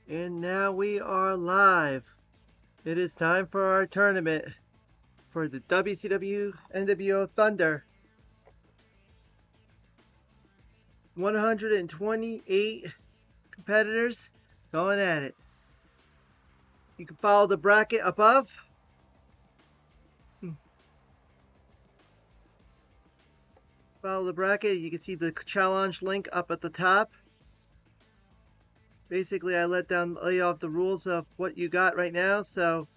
And now we are live. It is time for our tournament for the WCW nWo Thunder. 128 competitors going at it. You can follow the bracket above. Follow the bracket. You can see the challenge link up at the top. Basically, I lay off the rules of what you got right now, so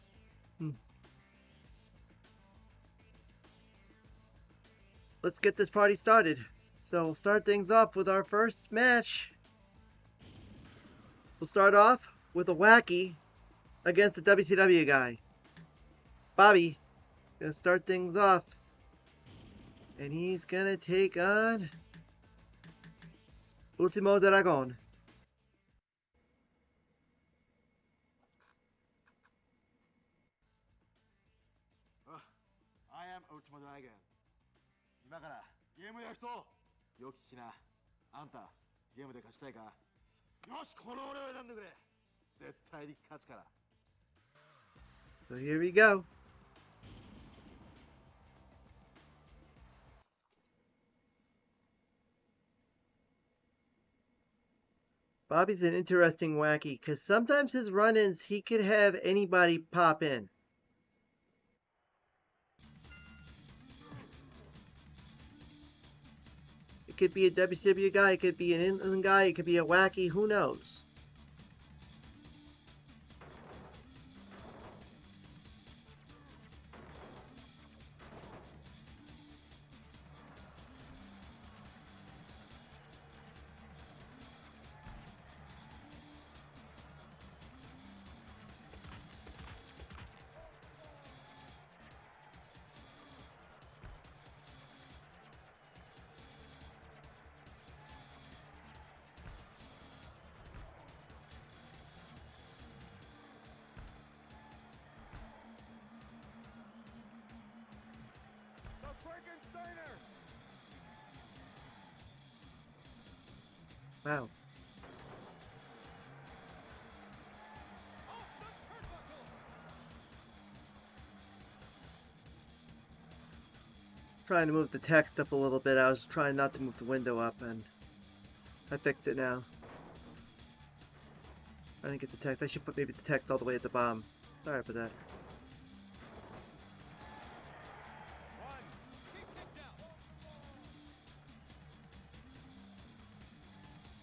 let's get this party started. So we'll start things off with our first match. We'll start off with a wacky against the WCW guy. Bobby gonna start things off, and he's gonna take on Ultimo Dragon. I am Ultimo Dragon. 今からゲームやる人よく聞きな。あんたゲームで勝ちたいか。よし、この俺を選んでくれ。絶対に勝つから。 So here we go. Bobby's an interesting wacky because sometimes his run-ins he could have anybody pop in. It could be a WCW guy, it could be an Inland guy, it could be a wacky, who knows? Wow. Trying to move the text up a little bit. I was trying not to move the window up, and I fixed it now. I didn't get the text. I should put maybe the text all the way at the bottom. Sorry for that.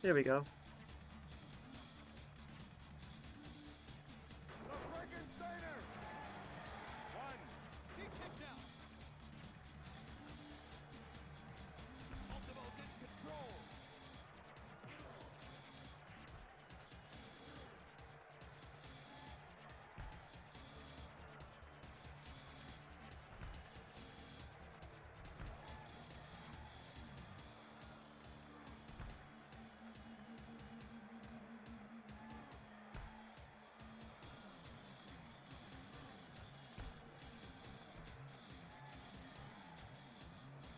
There we go.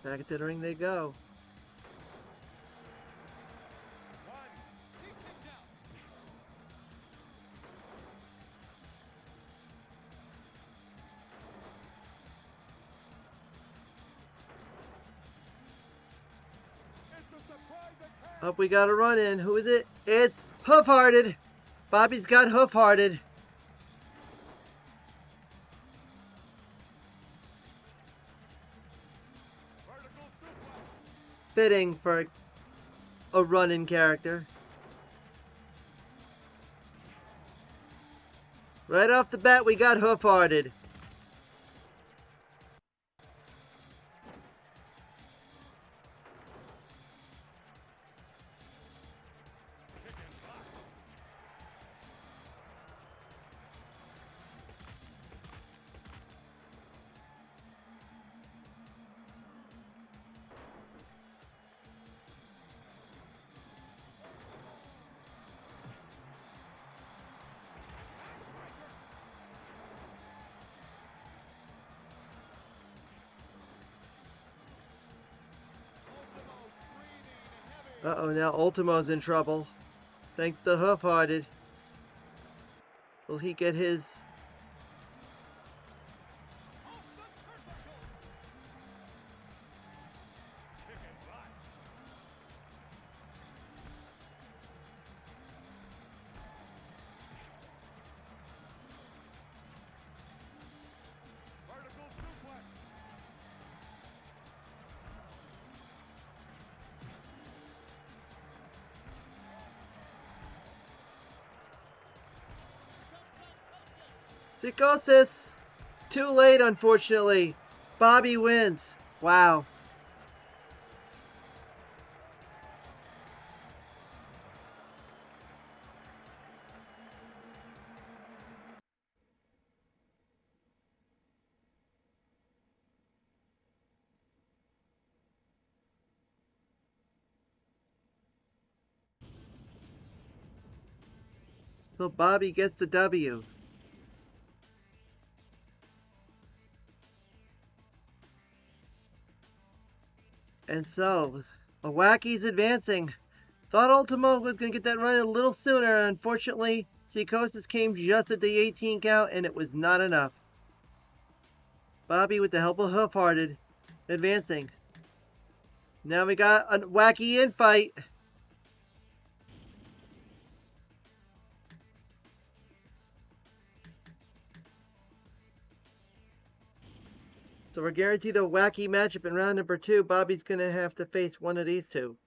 Back into the ring they go. Up we got a run in. Who is it? It's Hoof-Hearted. Bobby's got Hoof-Hearted. Fitting for a run-in character. Right off the bat, we got Hoof-Hearted. Uh-oh, now Ultimo's in trouble. Thanks to Hoof-Hearted. Will he get his? Psychosis! Too late, unfortunately. Bobby wins. Wow. So Bobby gets the W. And so, Milwaukee's advancing. Thought Ultimo was going to get that run a little sooner. Unfortunately, Psychosis came just at the 18 count, and it was not enough. Bobby, with the help of Half-Hearted, advancing. Now we got a wacky infight. So we're guaranteed a wacky matchup in round number 2. Bobby's going to have to face one of these two.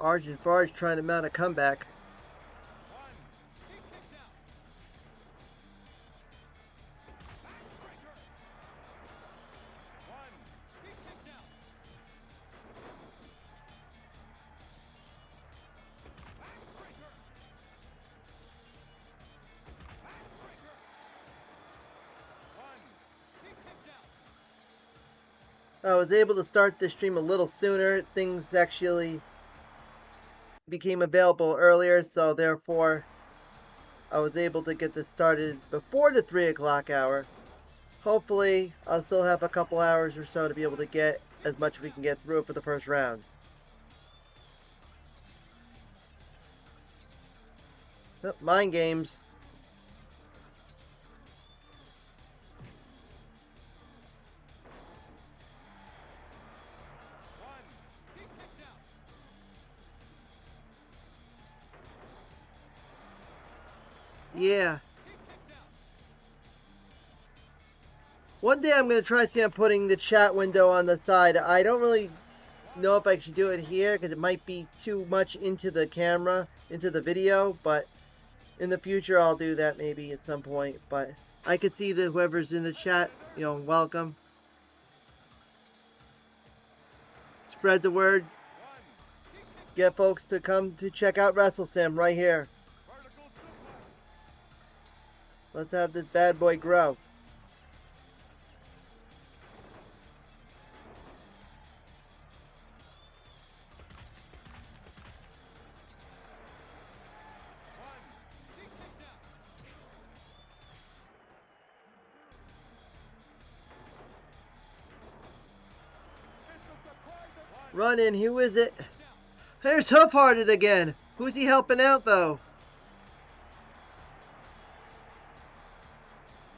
Argent Farge trying to mount a comeback. I was able to start this stream a little sooner. Things actually became available earlier, so therefore I was able to get this started before the 3 o'clock hour. Hopefully, I'll still have a couple hours or so to be able to get as much as we can get through for the first round. Oh, mind games. Yeah. One day I'm going to try to see I'm putting the chat window on the side. I don't really know if I should do it here because it might be too much into the camera, into the video, but in the future I'll do that maybe at some point. But I could see that whoever's in the chat, welcome. Spread the word. Get folks to come to check out WrestleSim right here. Let's have this bad boy grow. Run in, who is it? There's Hoofhearted again. Who's he helping out, though?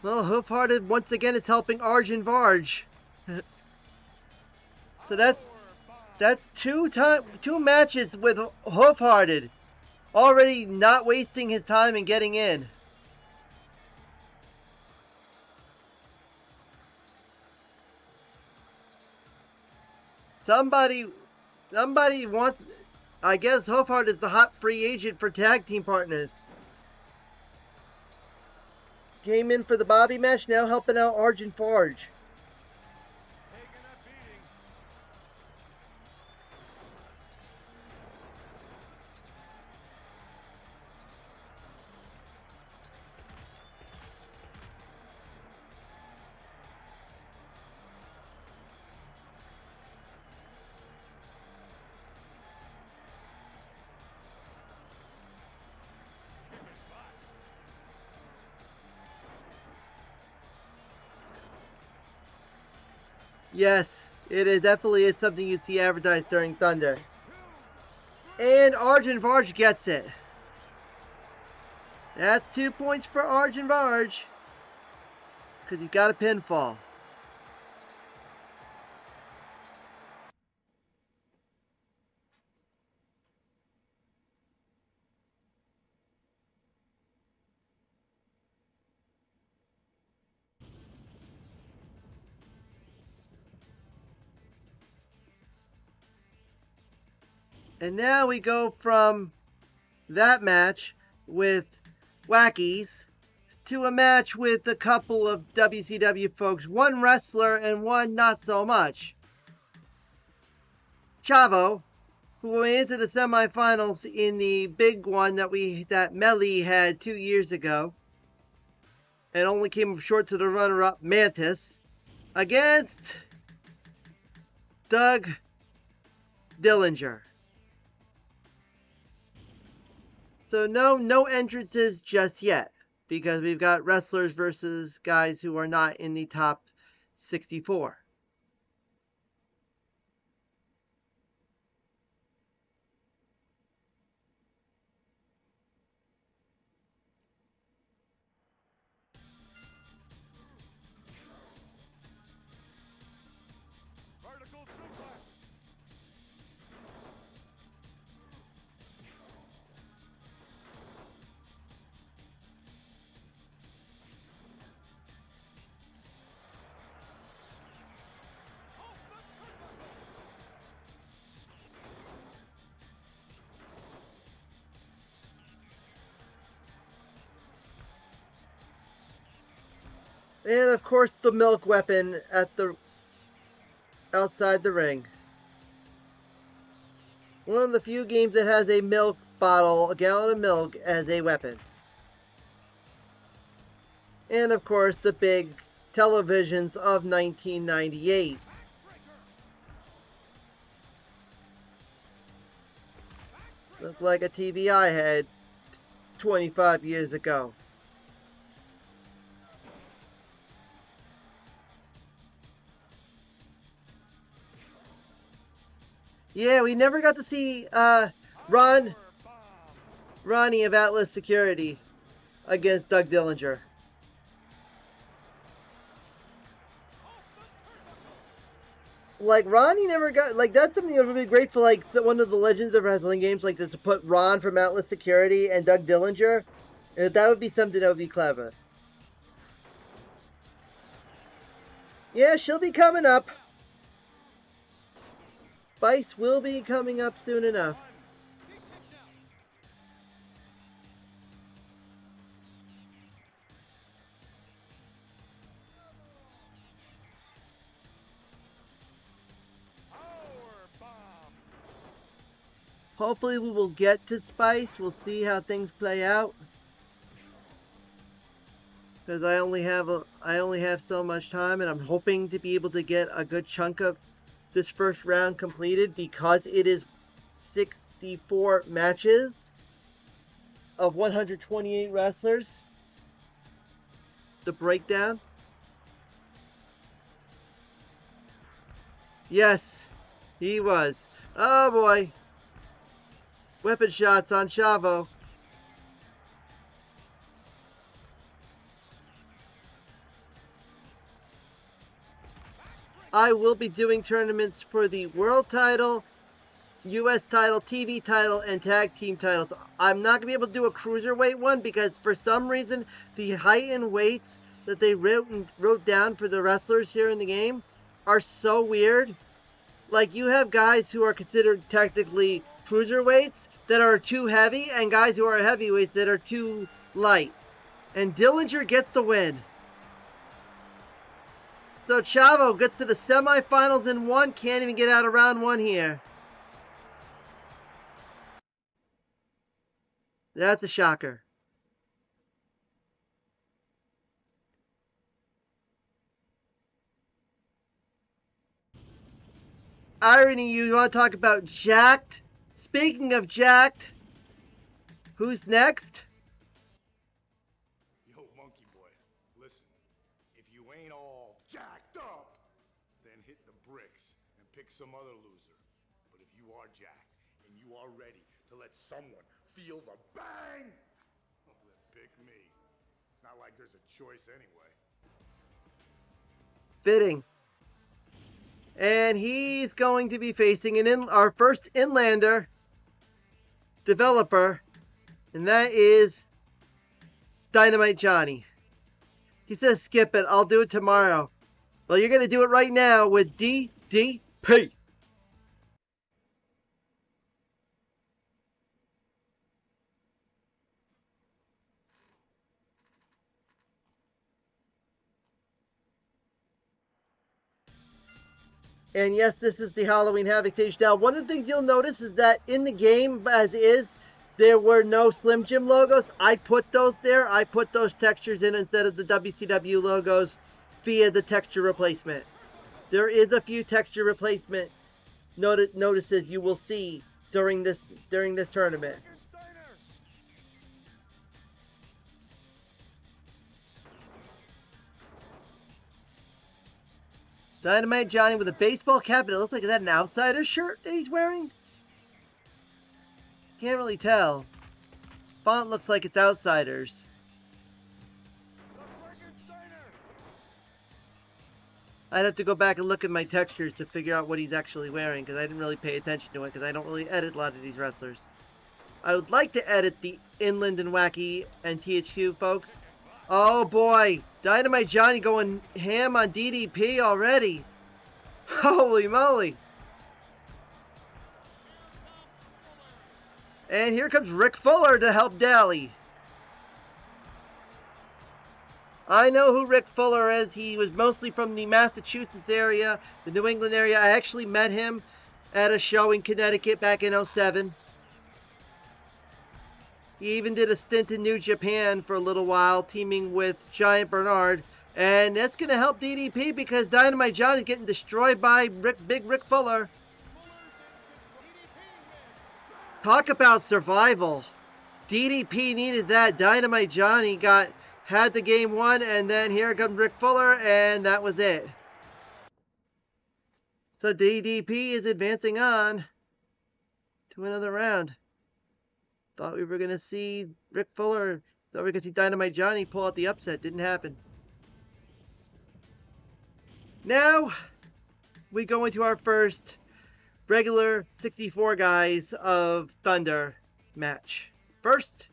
Well, Hoofhearted once again is helping Arjun Varj. So that's two matches with Hoofhearted. Already not wasting his time and getting in. Somebody wants. I guess Hoofheart is the hot free agent for tag team partners. Came in for the Bobby match, now helping out Arjun Varj. Yes, it is definitely is something you see advertised during Thunder. And Arjun Varj gets it. That's 2 points for Arjun Varj. Because he got a pinfall. And now we go from that match with Wackies to a match with a couple of WCW folks, one wrestler and one not so much. Chavo, who went into the semifinals in the big one that Melly had 2 years ago, and only came up short to the runner-up Mantis, against Doug Dillinger. So no entrances just yet, because we've got wrestlers versus guys who are not in the top 64. And of course the milk weapon at the outside the ring. One of the few games that has a milk bottle, a gallon of milk, as a weapon. And of course the big televisions of 1998. Looked like a TV I had 25 years ago. Yeah, we never got to see Ronnie of Atlas Security against Doug Dillinger. Like Ronnie never got that's something that would be great for like one of the Legends of Wrestling games, like to put Ron from Atlas Security and Doug Dillinger. That would be something that would be clever. Yeah, she'll be coming up. Spice will be coming up soon enough. Hopefully we will get to Spice. We'll see how things play out. Because I only have so much time, and I'm hoping to be able to get a good chunk of this first round completed, because it is 64 matches of 128 wrestlers. The breakdown. Yes, he was. Oh boy. Weapon shots on Chavo. I will be doing tournaments for the world title, US title, TV title, and tag team titles. I'm not going to be able to do a cruiserweight one because for some reason the height and weights that they wrote down for the wrestlers here in the game are so weird. Like you have guys who are considered technically cruiserweights that are too heavy and guys who are heavyweights that are too light. And Dillinger gets the win. So Chavo gets to the semifinals in one, can't even get out of round one here. That's a shocker. Irony, you want to talk about jacked? Speaking of jacked, who's next? Yo, monkey boy, listen. If you ain't all jacked up, then hit the bricks and pick some other loser. But if you are jacked and you are ready to let someone feel the bang, then pick me. It's not like there's a choice anyway. Fitting. And he's going to be facing our first inlander developer, and that is Dynamite Johnny. He says, skip it, I'll do it tomorrow. Well, you're going to do it right now with DDP. And yes, this is the Halloween Havoc stage. Now, one of the things you'll notice is that in the game, as is, there were no Slim Jim logos. I put those there. I put those textures in instead of the WCW logos via the texture replacement. There is a few texture replacements notices you will see during this tournament. Dynamite Johnny with a baseball cap, and it looks like, is that an outsider shirt that he's wearing? Can't really tell. Font looks like it's Outsiders. I'd have to go back and look at my textures to figure out what he's actually wearing, because I didn't really pay attention to it, because I don't really edit a lot of these wrestlers. I would like to edit the Inland and Wacky and THQ folks. Oh boy, Dynamite Johnny going ham on DDP already. Holy moly. And here comes Rick Fuller to help Dally. I know who Rick Fuller is. He was mostly from the Massachusetts area, the New England area. I actually met him at a show in Connecticut back in 07. He even did a stint in New Japan for a little while, teaming with Giant Bernard. And that's going to help DDP because Dynamite Johnny's getting destroyed by Big Rick Fuller. Talk about survival. DDP needed that. Dynamite Johnny had the game won, and then here comes Rick Fuller, and that was it. So DDP is advancing on to another round. Thought we were going to see Rick Fuller, thought we were going to see Dynamite Johnny pull out the upset. Didn't happen. Now, we go into our first regular 64 guys of Thunder match. First,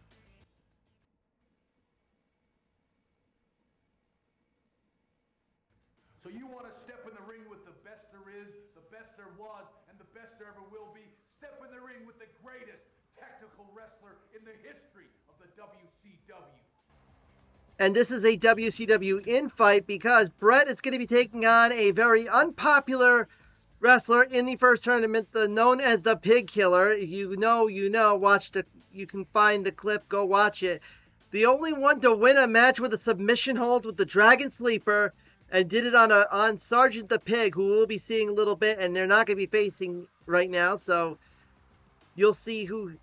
So you want to step in the ring with the best there is, the best there was, and the best there ever will be? Step in the ring with the greatest technical wrestler in the history of the WCW. and this is a WCW infight because Brett is going to be taking on a very unpopular wrestler in the first tournament, known as the Pig Killer. You know. You can find the clip. Go watch it. The only one to win a match with a submission hold with the Dragon Sleeper, and did it on Sergeant the Pig, who we'll be seeing a little bit, and they're not going to be facing right now. So you'll see who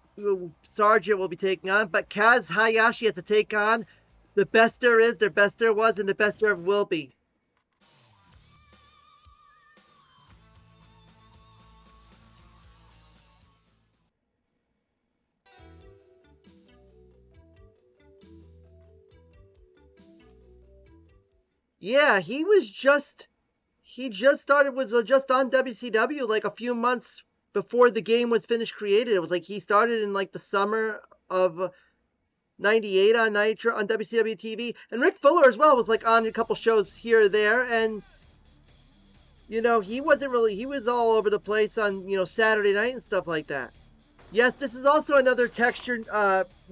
Sergeant will be taking on. But Kaz Hayashi has to take on the best there is, the best there was, and the best there will be. Yeah, he just started was just on WCW like a few months before the game was finished created. It was like he started in like the summer of '98 on Nitro on WCW TV, and Rick Fuller as well was like on a couple shows here or there, and he wasn't really he was all over the place on Saturday night and stuff like that. Yes, this is also another textured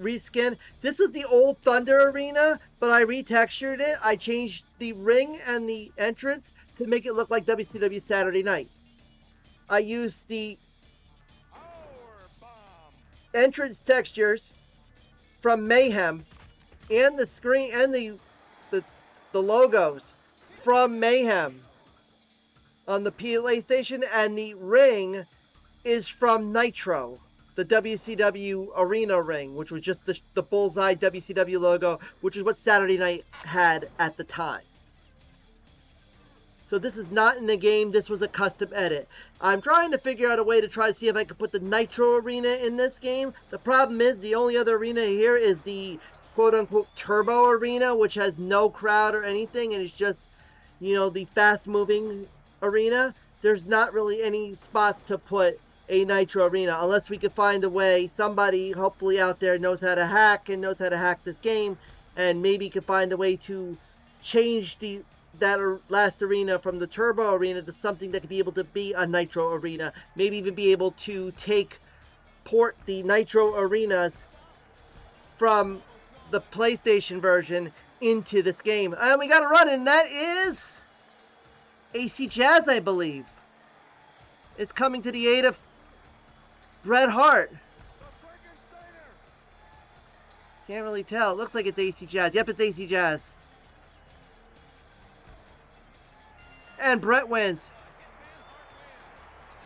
reskin. This is the old Thunder Arena, but I retextured it. I changed the ring and the entrance to make it look like WCW Saturday Night. I used the entrance textures from Mayhem and the screen and the, the logos from Mayhem on the PlayStation, and the ring is from Nitro, the WCW arena ring, which was just the bullseye WCW logo, which is what Saturday Night had at the time. So this is not in the game. This was a custom edit. I'm trying to figure out a way to try to see if I can put the Nitro arena in this game. The problem is the only other arena here is the quote-unquote Turbo arena, which has no crowd or anything, and it's just, the fast-moving arena. There's not really any spots to put a Nitro arena unless we could find a way. Somebody hopefully out there knows how to hack and knows how to hack this game, and maybe could find a way to change that last arena from the Turbo arena to something that could be able to be a Nitro arena. Maybe even be able to port the Nitro arenas from the PlayStation version into this game. And we got a run, and that is AC Jazz, I believe. It's coming to the aid of Bret Hart. Can't really tell. It looks like it's AC Jazz. Yep, it's AC Jazz. And Bret wins.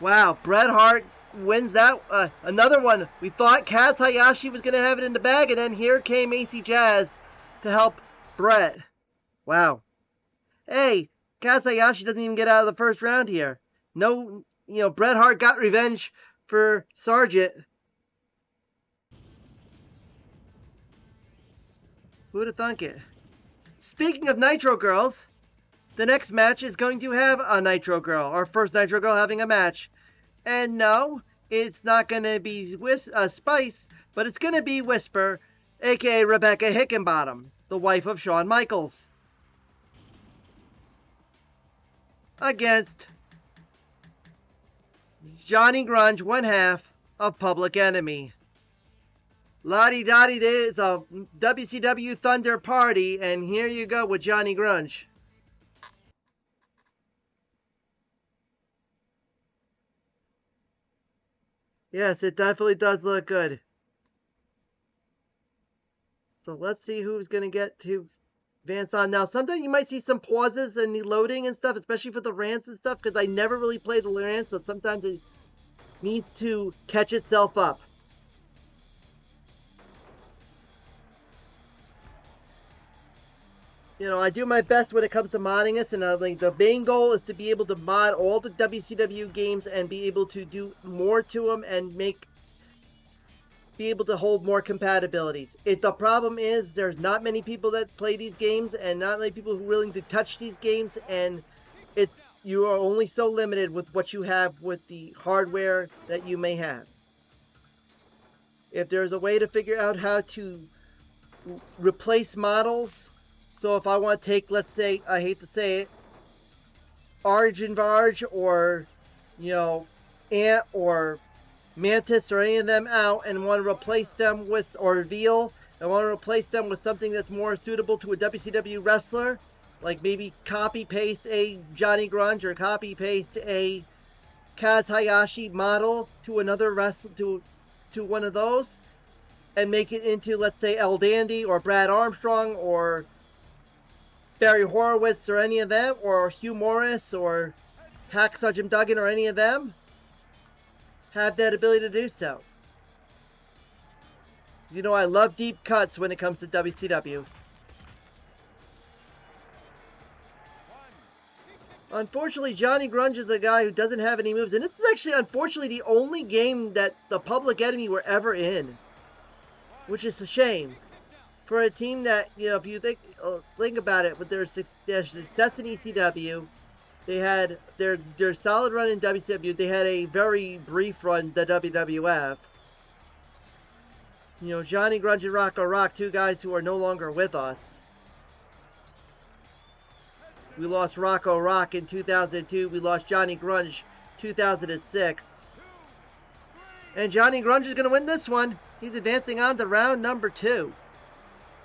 Wow, Bret Hart wins that. Another one. We thought Kaz Hayashi was going to have it in the bag, and then here came AC Jazz to help Bret. Wow. Hey, Kaz Hayashi doesn't even get out of the first round here. No, Bret Hart got revenge for Sargent. Who would have thunk it? Speaking of Nitro Girls, the next match is going to have a Nitro Girl. Our first Nitro Girl having a match. And no, it's not going to be Spice, but it's going to be Whisper, a.k.a. Rebecca Hickenbottom, the wife of Shawn Michaels, against Johnny Grunge, one half of Public Enemy. La-di-da-di, there's a WCW Thunder party, and here you go with Johnny Grunge. Yes, it definitely does look good. So let's see who's going to get to advance on. Now, sometimes you might see some pauses in the loading and stuff, especially for the rants and stuff, because I never really played the rants, so sometimes it needs to catch itself up. I do my best when it comes to modding this, and the main goal is to be able to mod all the WCW games and be able to do more to them and be able to hold more compatibilities. The problem is there's not many people that play these games and not many people who are willing to touch these games, and you are only so limited with what you have with the hardware that you may have. If there's a way to figure out how to replace models, so if I want to take, let's say, I hate to say it, Arj and Varj or, Ant or Mantis or any of them out and want to replace them with, or Reveal, and want to replace them with something that's more suitable to a WCW wrestler, like maybe copy-paste a Johnny Grunge or copy-paste a Kaz Hayashi model to another wrestler, to one of those, and make it into, let's say, El Dandy or Brad Armstrong or Barry Horowitz or any of them, or Hugh Morris or Hacksaw Jim Duggan or any of them, have that ability to do so. I love deep cuts when it comes to WCW. Unfortunately, Johnny Grunge is a guy who doesn't have any moves, and this is actually, unfortunately, the only game that the Public Enemy were ever in, which is a shame. for a team that, you know, if you think about it, with their success in ECW, they had their solid run in WCW. They had a very brief run the WWF. You know, Johnny Grunge and Rocco Rock, two guys who are no longer with us. We lost Rocco Rock in 2002. We lost Johnny Grunge 2006. And Johnny Grunge is going to win this one. He's advancing on to round number 2.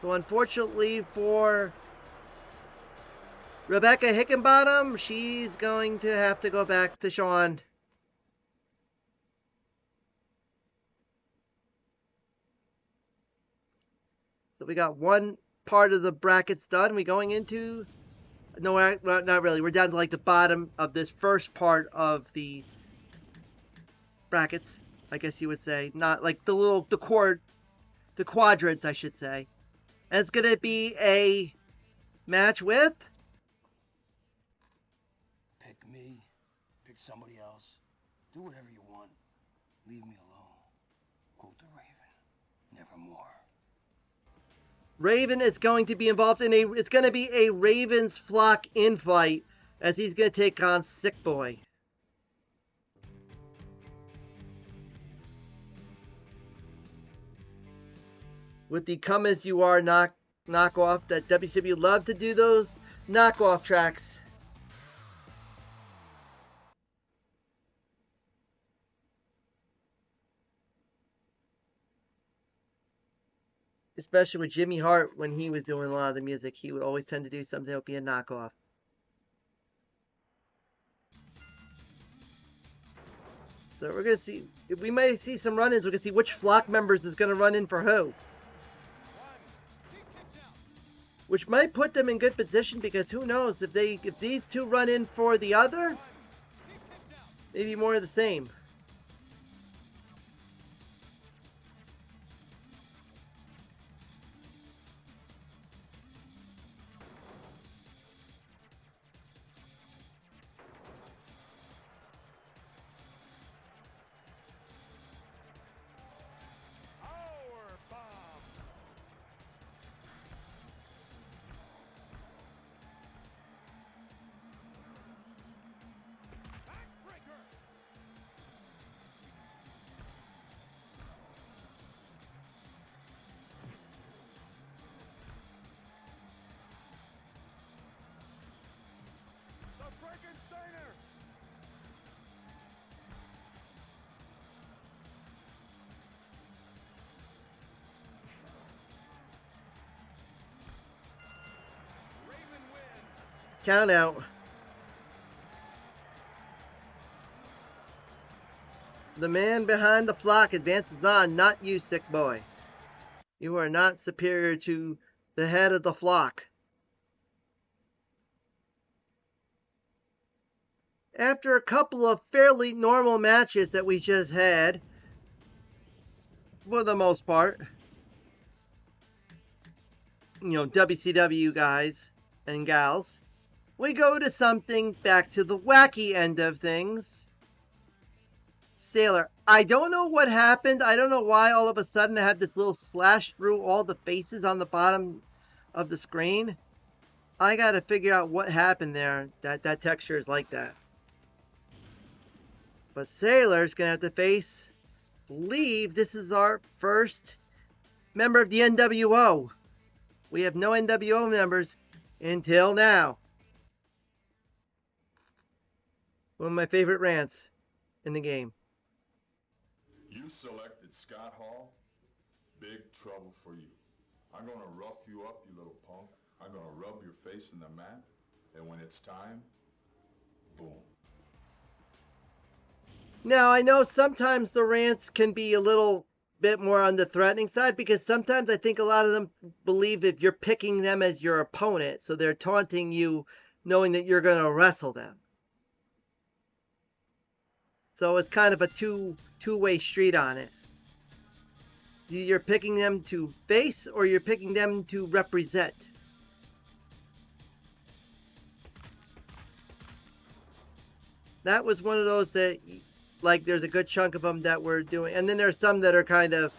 So unfortunately for Rebecca Hickenbottom, she's going to have to go back to Shawn. So we got one part of the brackets done. We going into... No, not really. We're down to like the bottom of this first part of the brackets, I guess you would say. Not like the quadrants, I should say. And it's going to be a match with... Pick me, pick somebody else, do whatever you want. Leave me alone. Quote the Raven, nevermore. Raven is going to be involved in it's going to be a Ravens Flock invite as he's going to take on Sick Boy. With the Come As You Are knockoff that WCW love to do those knockoff tracks. Especially with Jimmy Hart, when he was doing a lot of the music, he would always tend to do something that would be a knockoff. So we're going to see, we might see some run-ins. We're going to see which Flock members is going to run in for who. Which might put them in good position, because who knows, if these two run in for the other, maybe more of the same. Count out. The man behind the Flock advances on, not you, Sick Boy. You are not superior to the head of the Flock. After a couple of fairly normal matches that we just had, for the most part, you know, WCW guys and gals, we go to something back to the wacky end of things. Sailor, I don't know what happened. I don't know why all of a sudden I have this little slash through all the faces on the bottom of the screen. I gotta figure out what happened there. That texture is like that. But Sailor's gonna have to face, I believe this is our first member of the nWo. We have no nWo members until now. One of my favorite rants in the game. You selected Scott Hall? Big trouble for you. I'm gonna rough you up, you little punk. I'm gonna rub your face in the mat, and when it's time, boom. Now, I know sometimes the rants can be a little bit more on the threatening side, because sometimes I think a lot of them believe if you're picking them as your opponent, so they're taunting you knowing that you're going to wrestle them. So it's kind of a two-way street on it. You're picking them to face, or you're picking them to represent. That was one of those that, like, there's a good chunk of them that were doing, and then there's some that are kind of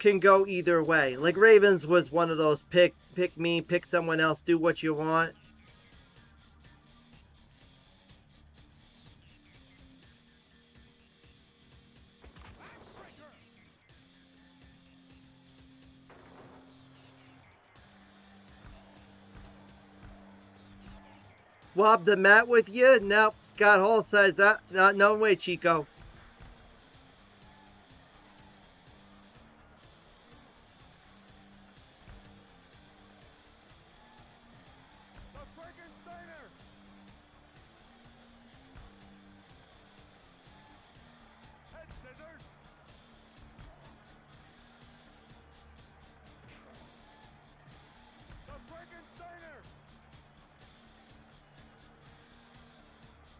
can go either way. Like Ravens was one of those pick me, pick someone else, do what you want. Swab the mat with you? Nope. Scott Hall says that. No way, Chico.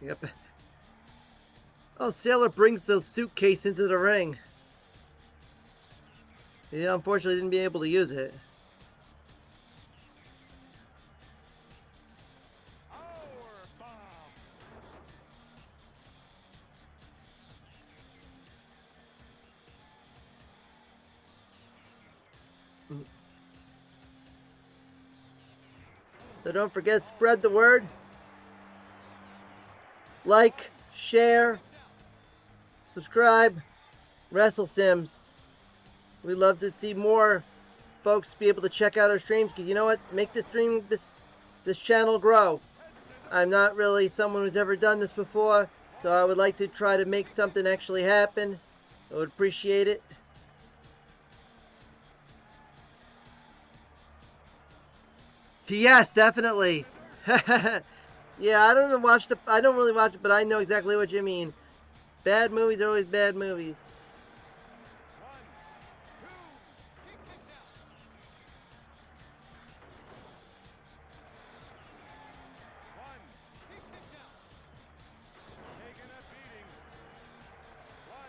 Yep. Oh, Sailor brings the suitcase into the ring. He unfortunately didn't be able to use it. So don't forget, spread the word. Like, share, subscribe, Wrestle Sims. We'd love to see more folks be able to check out our streams, because you know what? Make this stream, this channel grow. I'm not really someone who's ever done this before, so I would like to try to make something actually happen. I would appreciate it. Yes, definitely. Yeah, I don't really watch it, but I know exactly what you mean. Bad movies are always bad movies.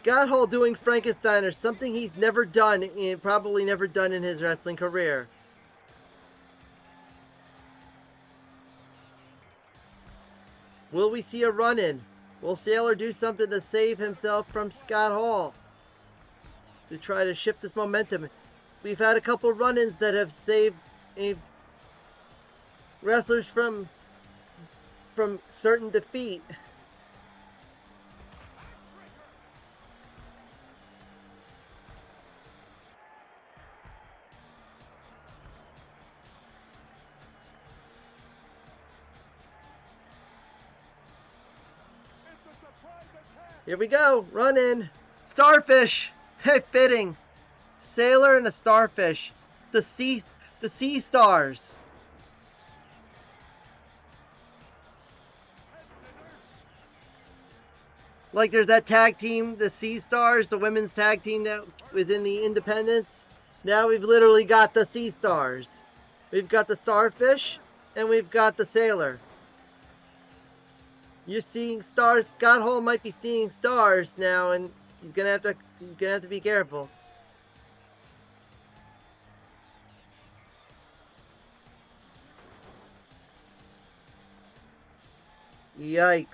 Scott Hall doing Frankensteiner, something he's never done, probably never done in his wrestling career. Will we see a run-in? Will Sailor do something to save himself from Scott Hall? To try to shift this momentum. We've had a couple run-ins that have saved wrestlers from certain defeat. Here we go, run in. Starfish, hey, fitting. Sailor and a starfish, the sea stars. Like there's that tag team, the Sea Stars, the women's tag team that was in the Independence. Now we've literally got the Sea Stars. We've got the Starfish, and we've got the Sailor. You're seeing stars. Scott Hall might be seeing stars now, and he's gonna have to be careful. Yikes.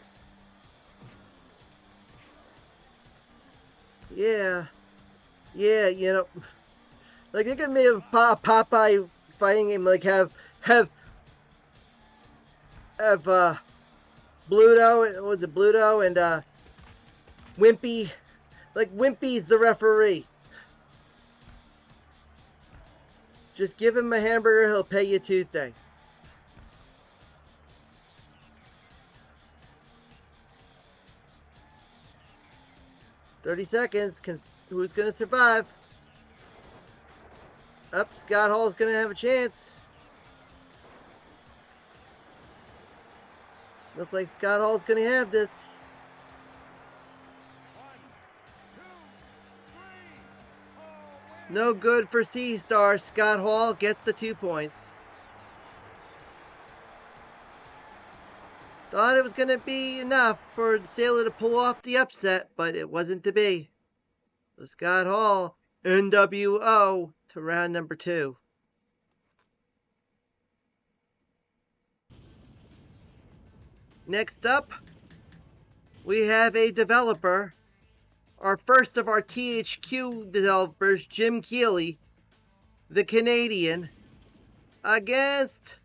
Yeah, you know, like they could maybe have Popeye fighting him, like have Bluto, was it Bluto and Wimpy, like Wimpy's the referee. Just give him a hamburger, he'll pay you Tuesday. $30. Who's gonna survive? Up, Scott Hall's gonna have a chance. Looks like Scott Hall's gonna have this. 1, 2, 3, no good for Sea Star. Scott Hall gets the 2 points. Thought it was going to be enough for the Sailor to pull off the upset, but it wasn't to be. So Scott Hall, nWo, to round number 2. Next up, we have a developer our first of our THQ developers, Jim Keeley, the Canadian, against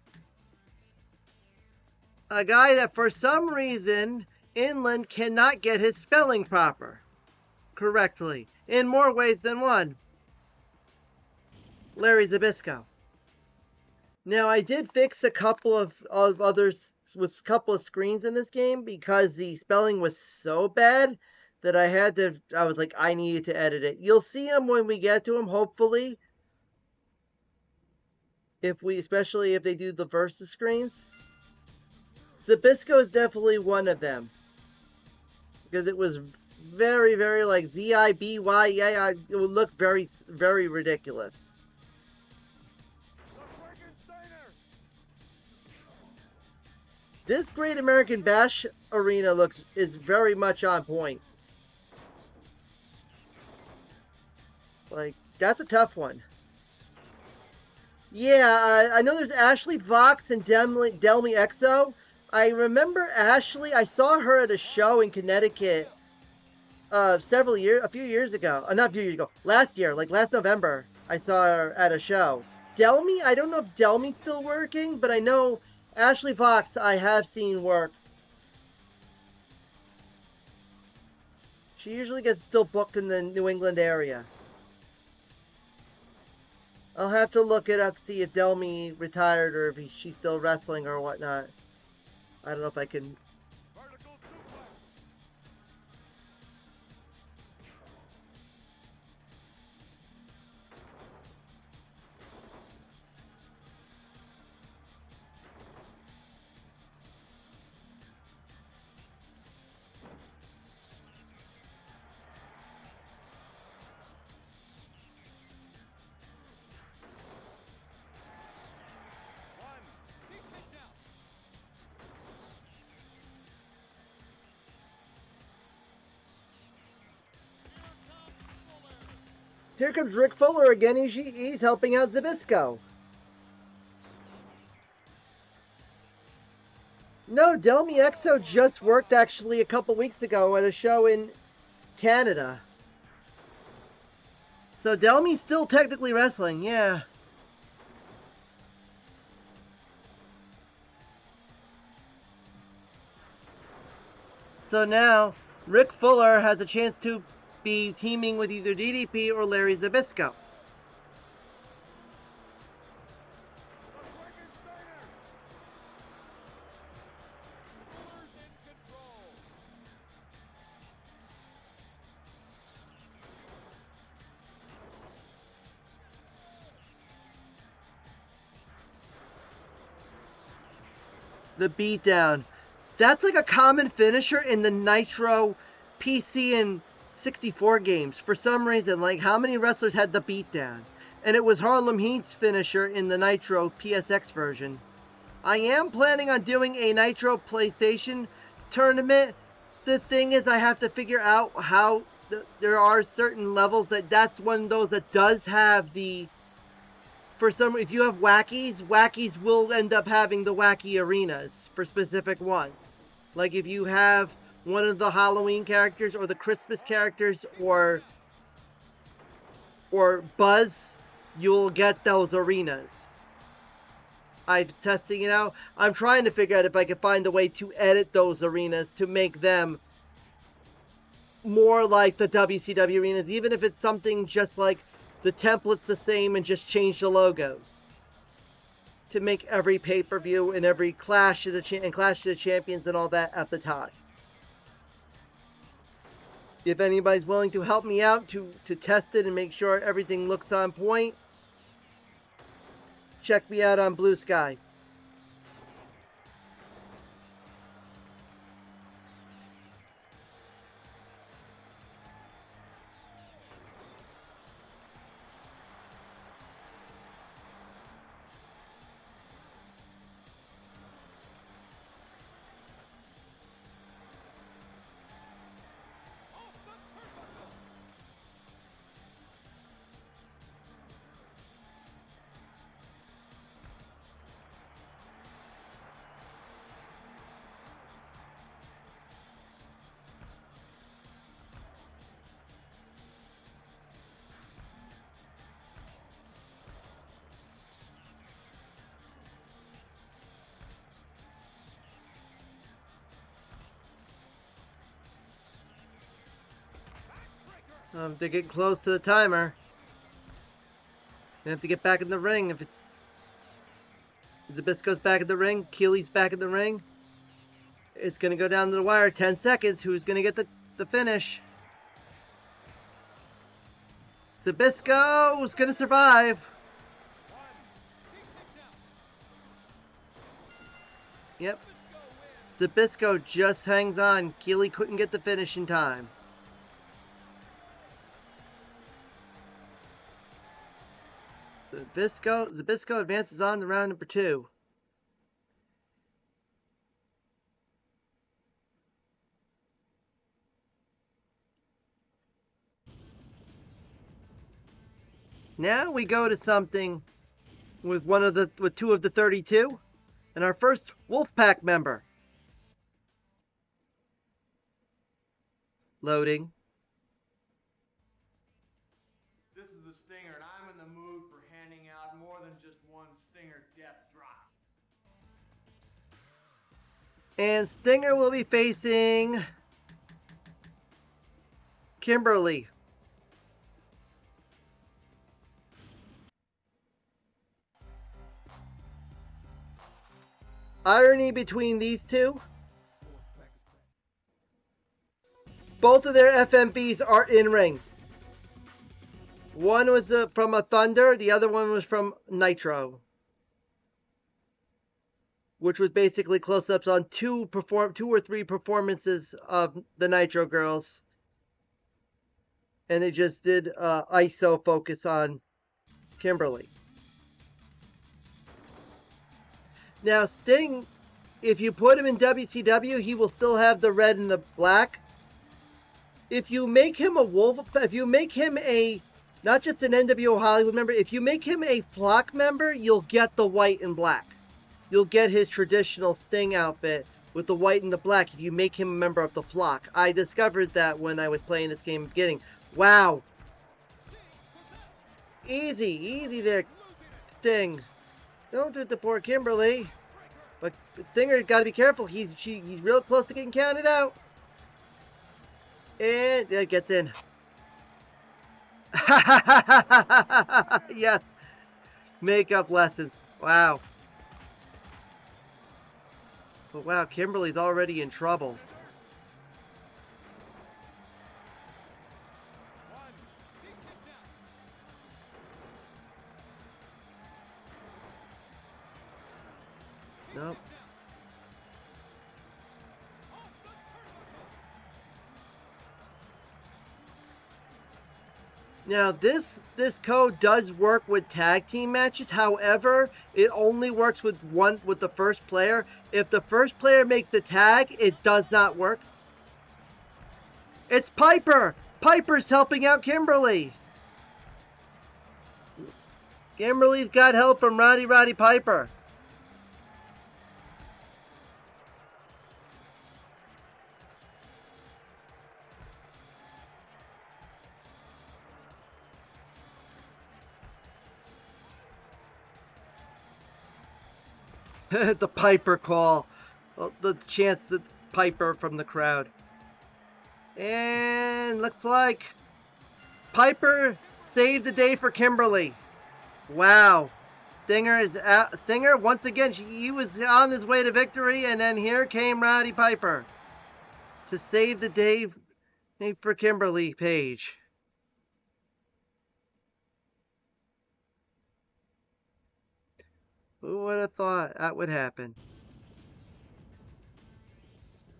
a guy that for some reason Inland cannot get his spelling correctly in more ways than one. Larry Zbyszko. Now I did fix a couple of others with a couple of screens in this game because the spelling was so bad that I was like, I needed to edit it. You'll see them when we get to them, hopefully. Especially if they do the versus screens. Zbyszko is definitely one of them. Because it was very, very like ZIBY, yeah, it would look very, very ridiculous. This Great American Bash arena is very much on point. Like, that's a tough one. Yeah, I know there's Ashley Vox and Delmy Exo. I remember Ashley. I saw her at a show in Connecticut a few years ago. Not a few years ago. Last year, like last November, I saw her at a show. Delmy, I don't know if Delmy's still working, but I know Ashley Vox I have seen work. She usually gets still booked in the New England area. I'll have to look it up, see if Delmy retired or if she's still wrestling or whatnot. I don't know if I can. Here comes Rick Fuller again. He's helping out Zbyszko. No, Delmy Exo just worked actually a couple weeks ago at a show in Canada. So Delmy's still technically wrestling, yeah. So now Rick Fuller has a chance to be teaming with either DDP or Larry Zbyszko. The beatdown. That's like a common finisher in the Nitro PC and 64 games. For some reason, like how many wrestlers had the beatdown? And it was Harlem Heat's finisher in the Nitro PSX version. I am planning on doing a Nitro PlayStation tournament. The thing is, I have to figure out how there are certain levels that's one of those that does have the. If you have wackies will end up having the wacky arenas for specific ones. Like if you have one of the Halloween characters or the Christmas characters or Buzz, you'll get those arenas. I'm testing it out. I'm trying to figure out if I can find a way to edit those arenas to make them more like the WCW arenas, even if it's something just like the template's the same and just change the logos to make every pay-per-view and every Clash of the Champions and all that at the time. If anybody's willing to help me out to test it and make sure everything looks on point, check me out on Blue Sky. They're getting close to the timer. They have to get back in the ring. If it's Zabisco's back in the ring, Keely's back in the ring, it's going to go down to the wire. 10 seconds. Who's going to get the finish? Zabisco is going to survive. Yep. Zabisco just hangs on. Keely couldn't get the finish in time. Zabisco advances on to round number 2. Now we go to something with two of the 32, and our first Wolfpack member. Loading. This is the Stinger, and I'm in the mood for handing out more than just one Stinger death drop. And Stinger will be facing Kimberly. Irony between these two, both of their FMBs are in ring. One was from a Thunder, the other one was from Nitro, which was basically close-ups on two or three performances of the Nitro girls, and they just did ISO focus on Kimberly. Now Sting, if you put him in WCW, he will still have the red and the black. If you make him a Wolf, if you make him not just an nWo Hollywood member, if you make him a Flock member, you'll get the white and black. You'll get his traditional Sting outfit with the white and the black if you make him a member of the Flock. I discovered that when I was playing this game at the beginning. Wow. Easy there, Sting. Don't do it to poor Kimberly. But Stinger's got to be careful. He's real close to getting counted out. And it gets in. Yes. Makeup lessons. Wow. But wow, Kimberly's already in trouble. Nope. Now this code does work with tag team matches. However, it only works with the first player. If the first player makes the tag, it does not work. It's Piper. Piper's helping out Kimberly. Kimberly's got help from Roddy Piper. The Piper call. Well, the chance that Piper from the crowd. And looks like Piper saved the day for Kimberly. Wow. Stinger is out. Stinger, once again, he was on his way to victory, and then here came Roddy Piper to save the day for Kimberly Page. Who would have thought that would happen?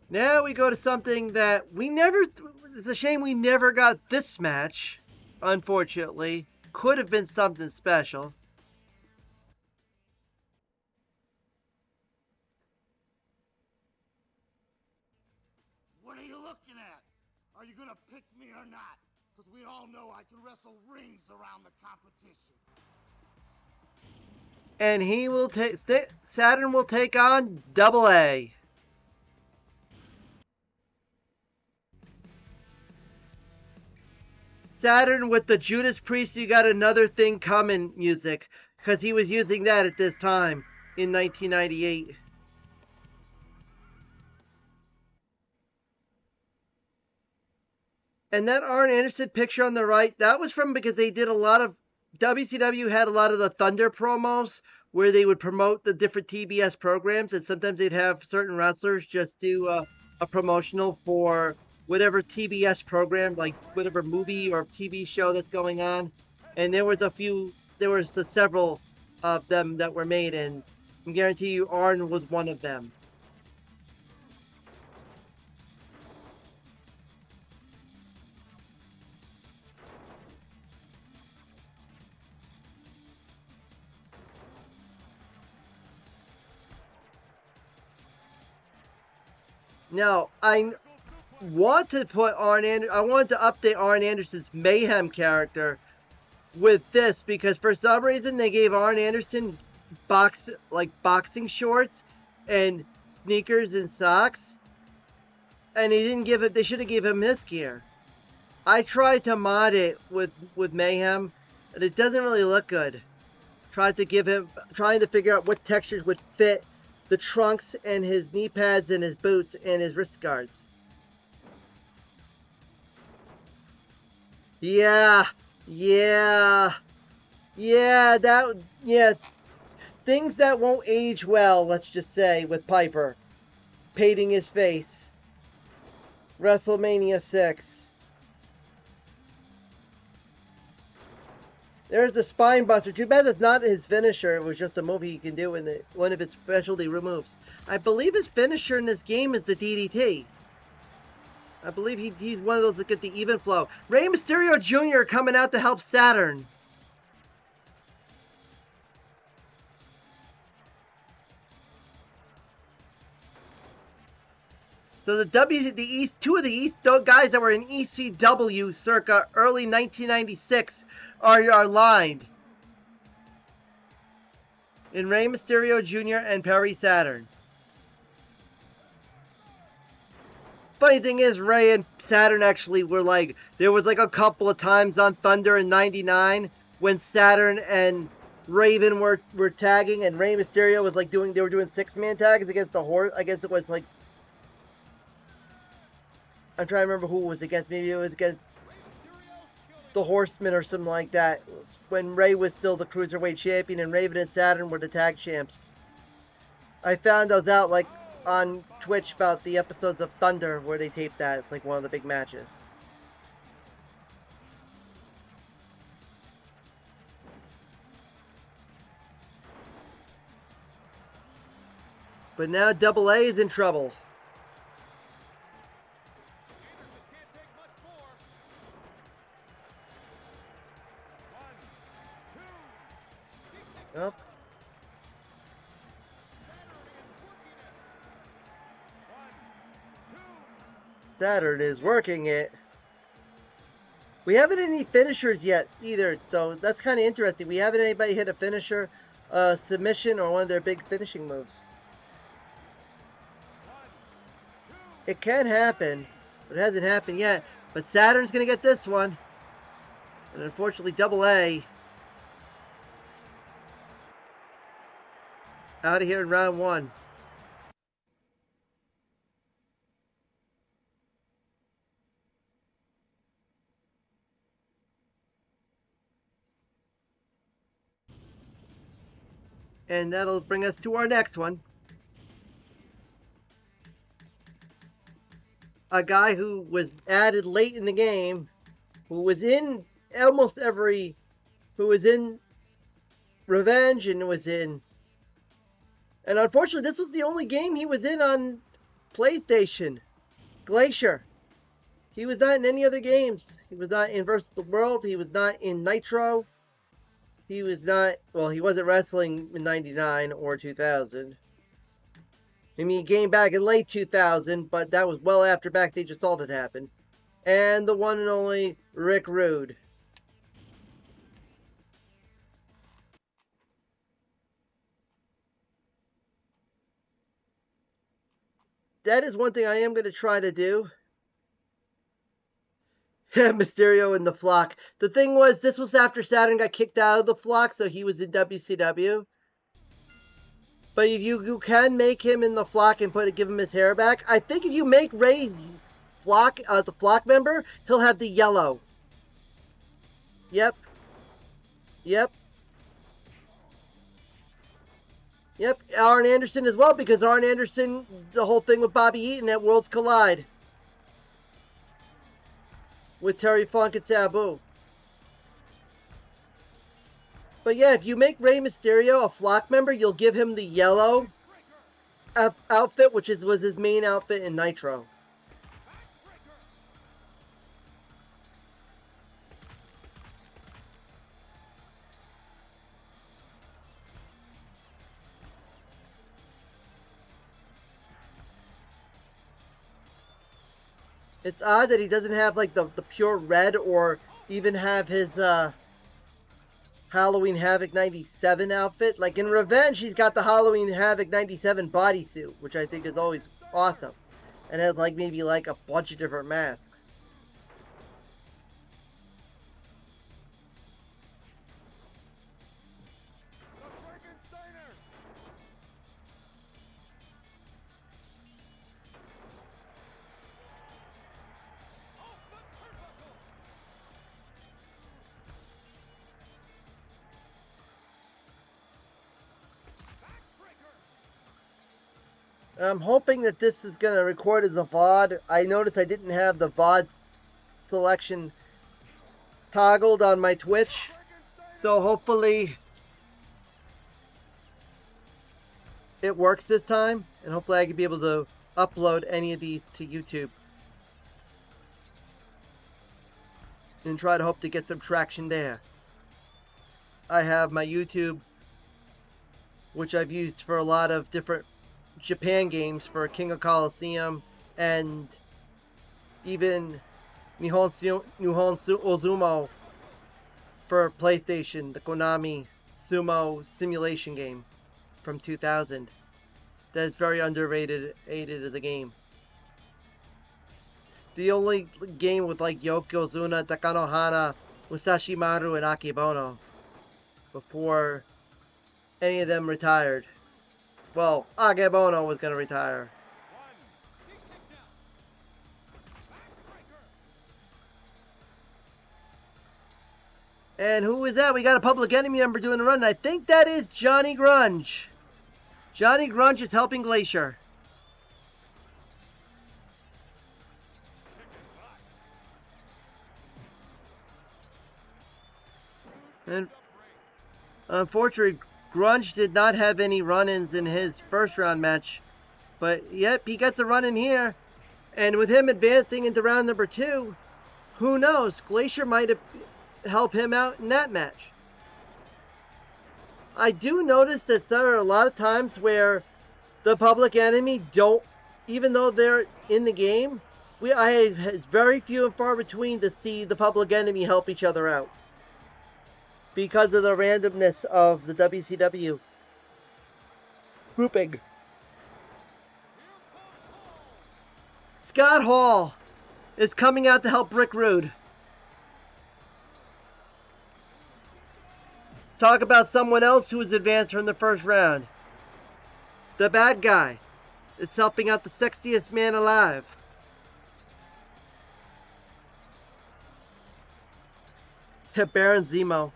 Now we go to something that it's a shame we never got this match, unfortunately. Could have been something special. What are you looking at? Are you gonna pick me or not? Because we all know I can wrestle rings around the competition. And he will take Saturn will take on Double A. Saturn with the Judas Priest "You Got Another Thing Coming" music, because he was using that at this time in 1998. And that Arn Anderson picture on the right, that was from because they did a lot of WCW had a lot of the Thunder promos where they would promote the different TBS programs, and sometimes they'd have certain wrestlers just do a promotional for whatever TBS program, like whatever movie or TV show that's going on. And there was several of them that were made, and I guarantee you, Arn was one of them. Now, I want to put I wanted to update Arn Anderson's Mayhem character with this because for some reason they gave Arn Anderson boxing shorts and sneakers and socks, and he didn't give it. They should have gave him this gear. I tried to mod it with Mayhem, and it doesn't really look good. Trying to figure out what textures would fit the trunks and his knee pads and his boots and his wrist guards. Yeah, yeah, yeah. Things that won't age well, let's just say, with Piper. Painting his face. WrestleMania 6. There's the spine buster. Too bad it's not his finisher. It was just a move he can do in one of his specialty moves. I believe his finisher in this game is the DDT. I believe he's one of those that get the even flow. Rey Mysterio Jr. coming out to help Saturn. So two of the East guys that were in ECW circa early 1996 are lined in Rey Mysterio Jr. and Perry Saturn. Funny thing is, Rey and Saturn actually were there was a couple of times on Thunder in '99 when Saturn and Raven were tagging, and Rey Mysterio was they were doing 6-man tags against the Horse. I guess it was I'm trying to remember who it was against. Maybe it was against the Horsemen or something like that. It was when Rey was still the Cruiserweight Champion and Raven and Saturn were the tag champs. I found those out on Twitch about the episodes of Thunder where they taped that. It's one of the big matches. But now Double A is in trouble. Yep. Saturn is working it. We haven't any finishers yet either, so that's kind of interesting. We haven't anybody hit a finisher, submission, or one of their big finishing moves. It can happen, but it hasn't happened yet. But Saturn's going to get this one. And unfortunately, Double A out of here in round 1. And that'll bring us to our next one. A guy who was added late in the game, who was in almost every, who was in Revenge and was in, and unfortunately this was the only game he was in on PlayStation. Glacier. He was not in any other games. He was not in Versus the World. He was not in Nitro. He was not, well, he wasn't wrestling in 99 or 2000. I mean, he came back in late 2000, but that was well after Backstage Assault had happened. And the one and only Rick Rude. That is one thing I am going to try to do. Mysterio in the Flock. The thing was, this was after Saturn got kicked out of the Flock, so he was in WCW. But if you can make him in the Flock and give him his hair back. I think if you make Rey flock member, he'll have the yellow. Yep. Yep. Yep. Arn Anderson as well, because Arn Anderson, the whole thing with Bobby Eaton at Worlds Collide with Terry Funk and Sabu. But yeah, if you make Rey Mysterio a flock member, you'll give him the yellow outfit, which was his main outfit in Nitro. It's odd that he doesn't have like the pure red, or even have his Halloween Havoc 97 outfit. Like in Revenge, he's got the Halloween Havoc 97 bodysuit, which I think is always awesome. And has like maybe like a bunch of different masks. I'm hoping that this is going to record as a VOD. I noticed I didn't have the VOD selection toggled on my Twitch. So hopefully it works this time. And hopefully I can be able to upload any of these to YouTube. And try to hope to get some traction there. I have my YouTube, which I've used for a lot of different Japan games, for King of Colosseum and even Nihon Sumo for PlayStation, the Konami Sumo simulation game from 2000. That is very underrated as a game. The only game with like Yokozuna, Takanohana, Musashimaru, and Akebono before any of them retired. Well, Akebono was going to retire. And who is that? We got a Public Enemy member doing a run. I think that is Johnny Grunge. Johnny Grunge is helping Glacier. And unfortunately, Grunge did not have any run-ins in his first round match. But yep, he gets a run-in here. And with him advancing into round number 2, who knows? Glacier might help him out in that match. I do notice that there are a lot of times where the Public Enemy don't, even though they're in the game, it's very few and far between to see the Public Enemy help each other out, because of the randomness of the WCW grouping. Scott Hall is coming out to help Rick Rude. Talk about someone else who was advanced from the first round. The bad guy is helping out the sexiest man alive. Baron Zemo.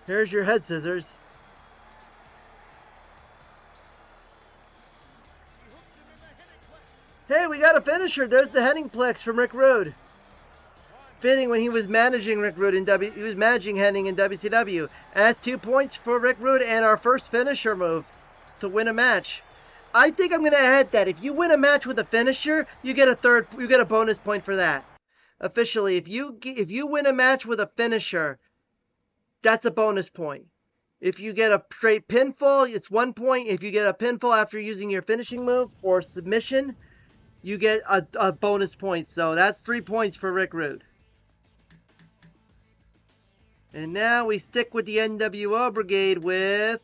Here's your head scissors. Hey, we got a finisher. There's the heading plex from Rick Rude. Fitting when he was managing Rick Rude he was managing Henning in WCW. And that's 2 points for Rick Rude and our first finisher move to win a match. I think I'm going to add that if you win a match with a finisher, you get a bonus point for that. Officially, if you win a match with a finisher, that's a bonus point. If you get a straight pinfall, it's 1 point. If you get a pinfall after using your finishing move or submission, you get a bonus point. So that's 3 points for Rick Rude. And now we stick with the nWo Brigade with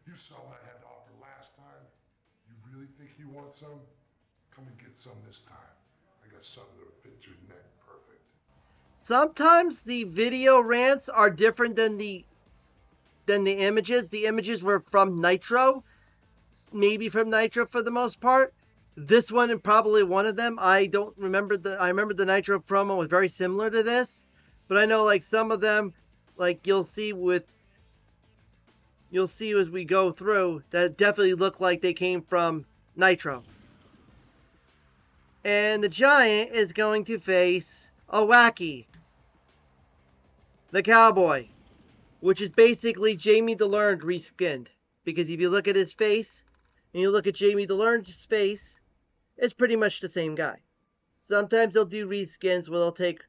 You saw what I had to offer last time. You really think you want some? Come and get some this time. I got something that'll fit your neck perfect. sometimes the video rants are different than the images. The images were from Nitro, maybe from Nitro for the most part. This one and probably one of them. I don't remember I remember the Nitro promo was very similar to this, but I know like some of them, like you'll see as we go through, that definitely look like they came from Nitro. And the Giant is going to face a Wacky, the Cowboy, which is basically Jamie DeLerne reskinned. Because if you look at his face, and you look at Jamie DeLerne's face, it's pretty much the same guy. Sometimes they'll do reskins where they'll take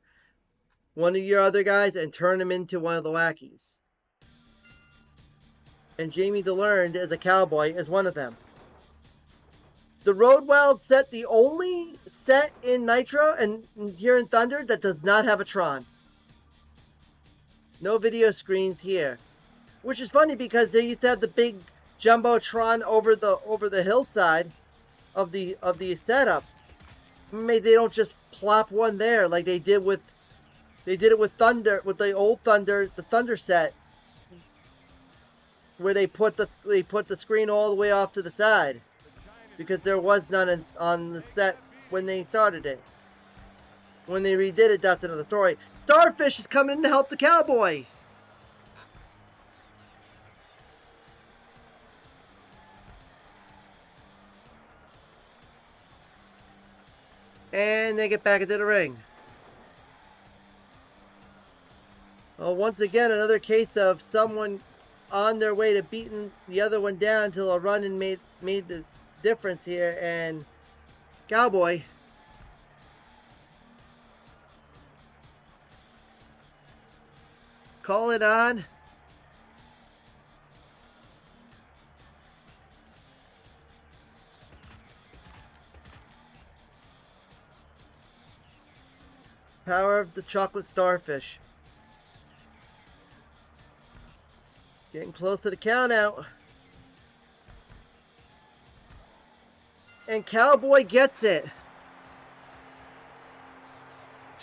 one of your other guys and turn him into one of the Wackies. And Jamie DeLerne as a Cowboy is one of them. The Road Wild set, the only set in Nitro and here in Thunder that does not have a Tron. No video screens here. Which is funny because they used to have the big Jumbotron over the hillside of the setup. Maybe they don't just plop one there like they did with Thunder, with the old Thunder, the Thunder set, where they put the screen all the way off to the side, because there was none on the set when they started it. When they redid it, that's another story. Starfish is coming in to help the Cowboy. And they get back into the ring. Well, once again, another case of someone on their way to beating the other one down until a run and made the difference here. And Cowboy call it on. Power of the chocolate starfish. Getting close to the count out. And Cowboy gets it.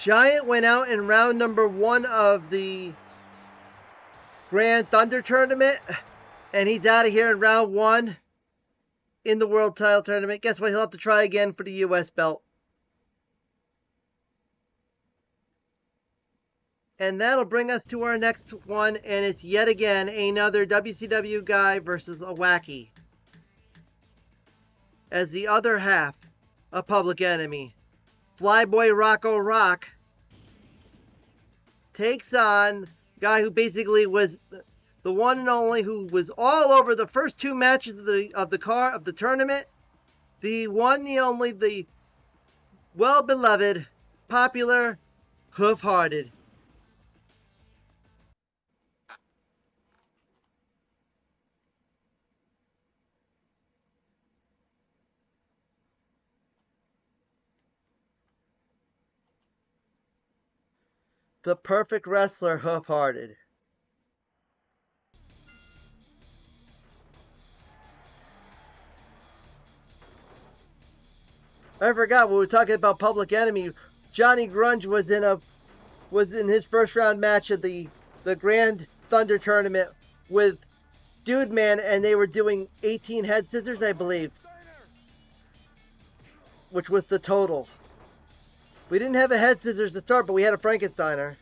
Giant went out in round number 1 of the Grand Thunder Tournament. And he's out of here in round 1 in the World Title Tournament. Guess what? He'll have to try again for the US belt. And that'll bring us to our next one, and it's yet again another WCW guy versus a Wacky. As the other half of Public Enemy, Flyboy Rocco Rock takes on a guy who basically was the one and only, who was all over the first 2 matches of the tournament. The one, the only, the well-beloved, popular, Hoof-Hearted. The perfect wrestler, Hoof-Hearted. I forgot, when we were talking about Public Enemy, Johnny Grunge was in his first round match of the Grand Thunder Tournament with Dude Man, and they were doing 18 head scissors, I believe, which was the total. We didn't have a head scissors to start, but we had a Frankensteiner.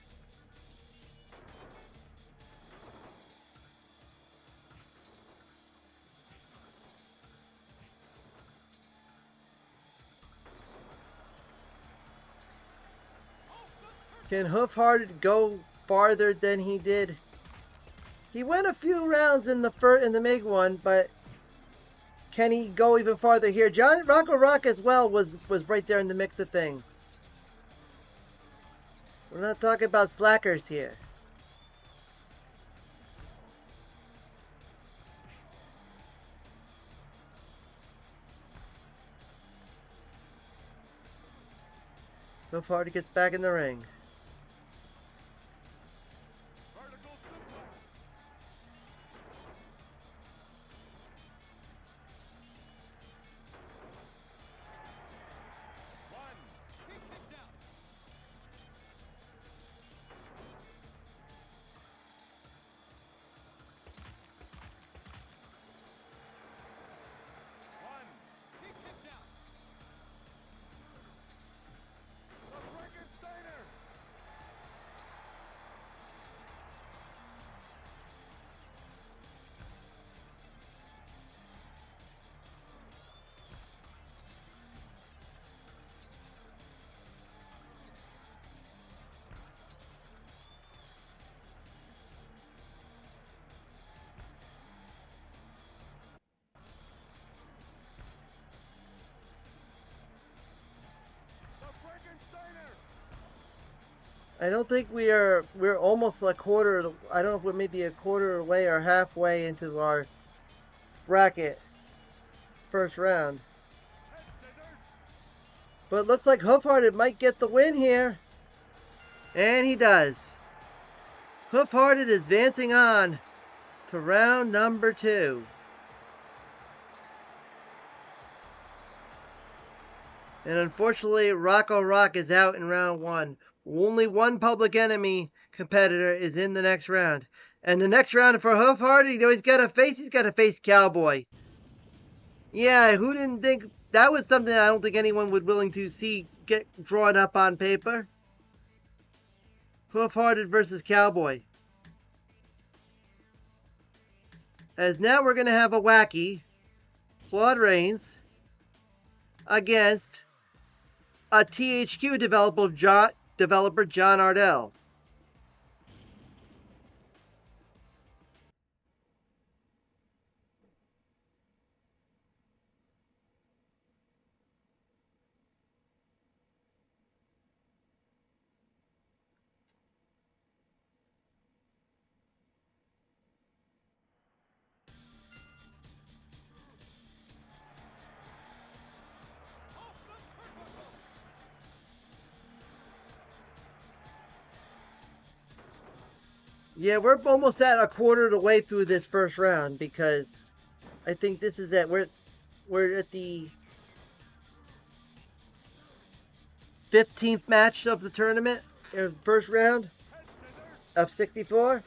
Can Hoof-Hearted go farther than he did? He went a few rounds in the MIG one, but can he go even farther here? Rocco Rock as well was right there in the mix of things. We're not talking about slackers here. So far, he gets back in the ring. I don't think we're almost a quarter. I don't know if we're maybe a quarter away or halfway into our bracket first round. But it looks like Hoofhearted might get the win here. And he does. Hoofhearted is advancing on to round number 2. And unfortunately, Rocco Rock is out in round 1. Only one Public Enemy competitor is in the next round. And the next round for Hoofhearted, you know, he's got to face Cowboy. Yeah, who didn't think that was something I don't think anyone would willing to see get drawn up on paper? Hoofhearted versus Cowboy. As now we're going to have a wacky Claude Rains against a THQ developer John Ardell. Yeah, we're almost at a quarter of the way through this first round because I think this is it. We're at the 15th match of the tournament, first round of 64.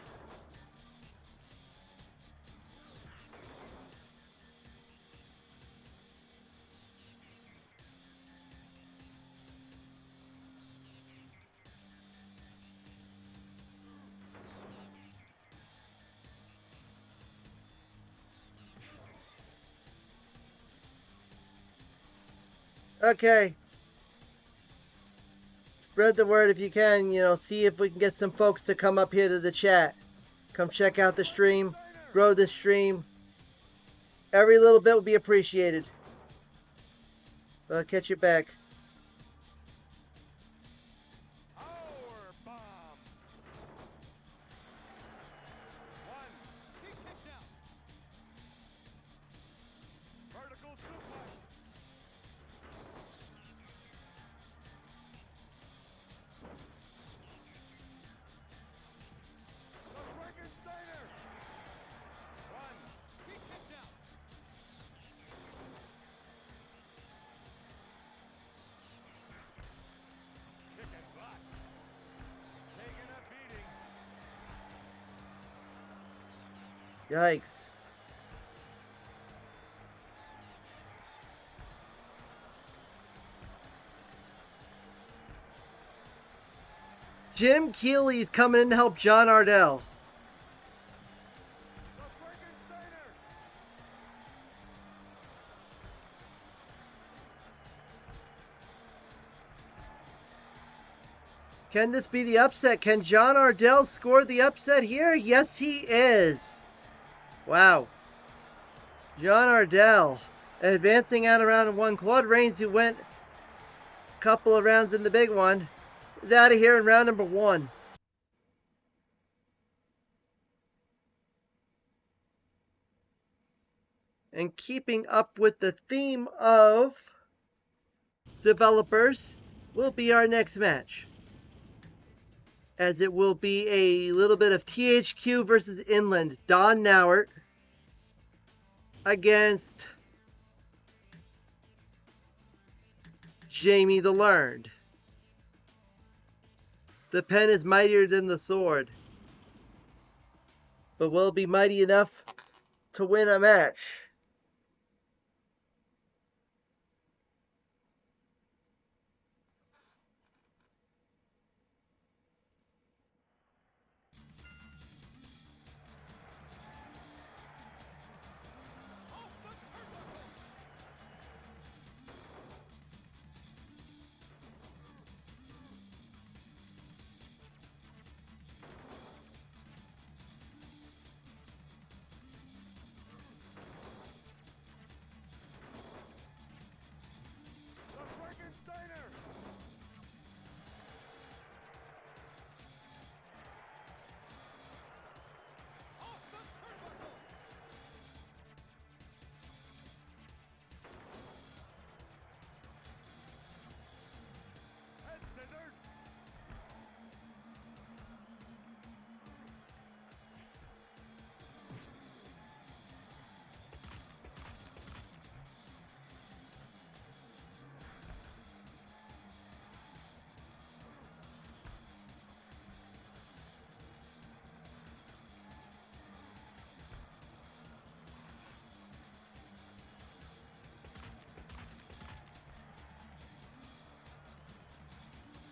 Okay. Spread the word if you can, you know, see if we can get some folks to come up here to the chat. Come check out the stream, grow the stream. Every little bit will be appreciated. I'll catch you back. Yikes. Jim Keeley's coming in to help John Ardell. Can this be the upset? Can John Ardell score the upset here? Yes, he is. Wow. John Ardell advancing out of round 1. Claude Rains, who went a couple of rounds in the big one, is out of here in round number 1. And keeping up with the theme of developers will be our next match, as it will be a little bit of THQ versus Inland. Don Nauert against Jamie the Learned. The pen is mightier than the sword, but will it be mighty enough to win a match?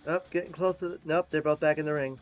Oh, getting close to the... Nope, they're both back in the ring.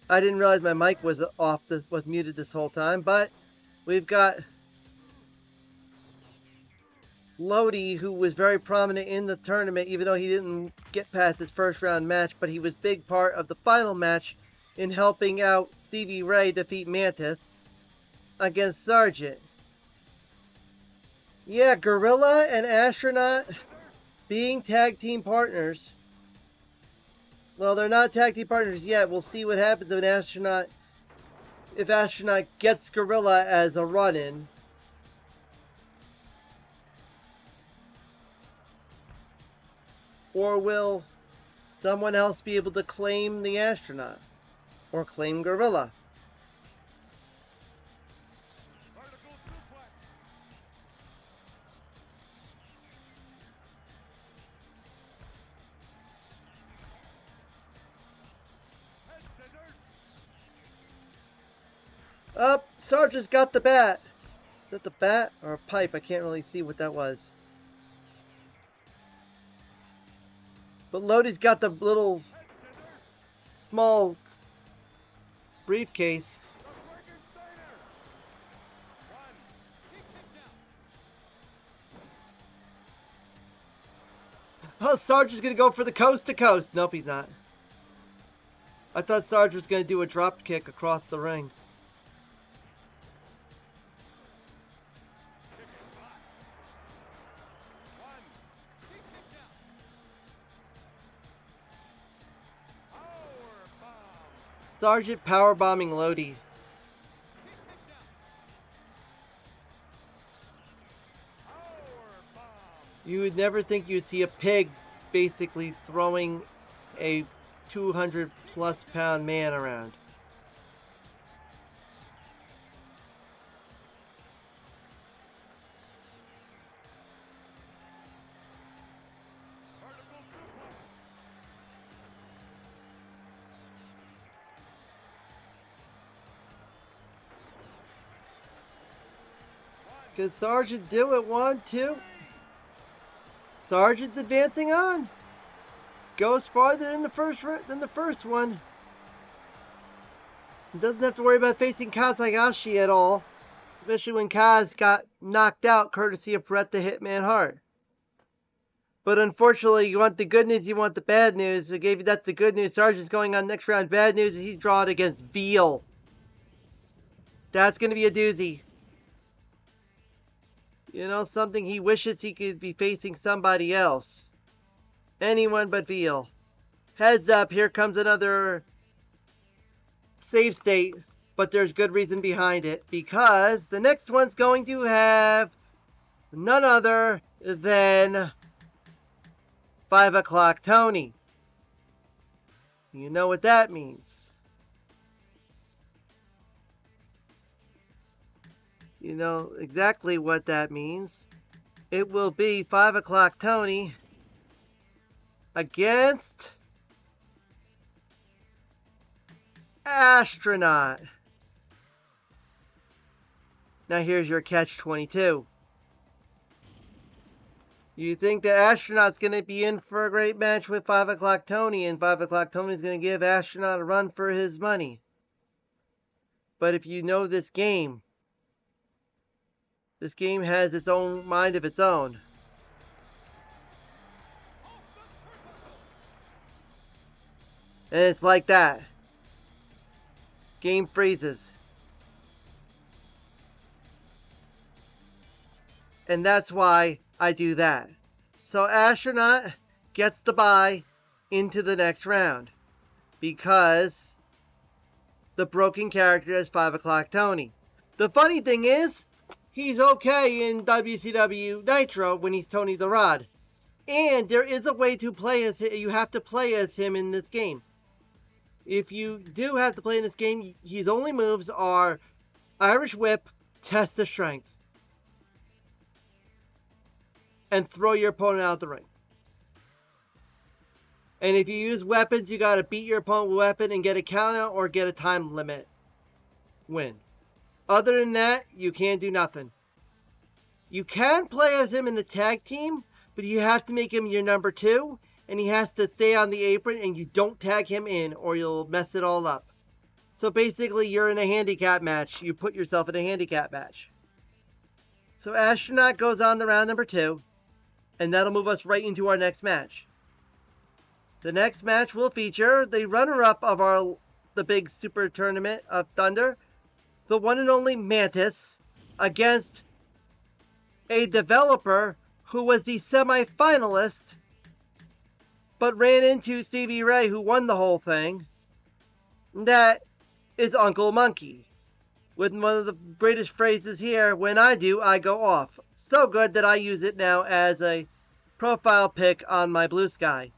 I didn't realize my mic was off. This was muted this whole time, but we've got Lodi, who was very prominent in the tournament, even though he didn't get past his first round match, but he was big part of the final match in helping out Stevie Ray defeat Mantis against Sargent. Yeah, Gorilla and Astronaut being tag team partners. Well, they're not tag team partners yet. We'll see what happens if Astronaut gets Gorilla as a run-in. Or will someone else be able to claim the Astronaut? Or claim Gorilla? Up, Sargent's got the bat. Is that the bat or a pipe? I can't really see what that was. But Lodi's got the little small briefcase. Oh, Sargent's gonna go for the coast to coast. Nope, he's not. I thought Sarge was gonna do a drop kick across the ring. Sargent powerbombing Lodi. You would never think you'd see a pig basically throwing a 200 plus pound man around. Could Sargent do it? 1, 2. Sargent's advancing on. Goes farther than the first one. Doesn't have to worry about facing Kazagashi at all. Especially when Kaz got knocked out courtesy of Bret the Hitman Hart. But unfortunately, you want the good news, you want the bad news. That's the good news. Sargent's going on next round. Bad news is he's drawn against Veal. That's going to be a doozy. You know, something he wishes he could be facing somebody else. Anyone but Veal. Heads up, here comes another save state, but there's good reason behind it, because the next one's going to have none other than 5 o'clock Tony. You know what that means. You know exactly what that means. It will be 5 o'clock Tony against Astronaut. Now here's your catch-22. You think that Astronaut's going to be in for a great match with 5 o'clock Tony, and 5 o'clock Tony's going to give Astronaut a run for his money. But if you know this game has its own mind of its own. And it's like that. Game freezes. And that's why I do that. So Astronaut gets the bye into the next round. Because the broken character is 5 o'clock Tony. The funny thing is, he's okay in WCW Nitro when he's Tony the Rod. And there is a way to play as him. You have to play as him in this game. If you do have to play in this game, his only moves are Irish Whip, Test of Strength, and throw your opponent out the ring. And if you use weapons, you gotta beat your opponent with a weapon and get a count out or get a time limit win. Other than that, you can't do nothing. You can play as him in the tag team, but you have to make him your number 2, and he has to stay on the apron, and you don't tag him in, or you'll mess it all up. So basically, you're in a handicap match. You put yourself in a handicap match. So Astronaut goes on to round number 2, and that'll move us right into our next match. The next match will feature the runner-up of the big super tournament of Thunder, the one and only Mantis, against a developer who was the semi-finalist, but ran into Stevie Ray, who won the whole thing. That is Uncle Monkey, with one of the greatest phrases here: when I do, I go off. So good that I use it now as a profile pic on my Blue Sky.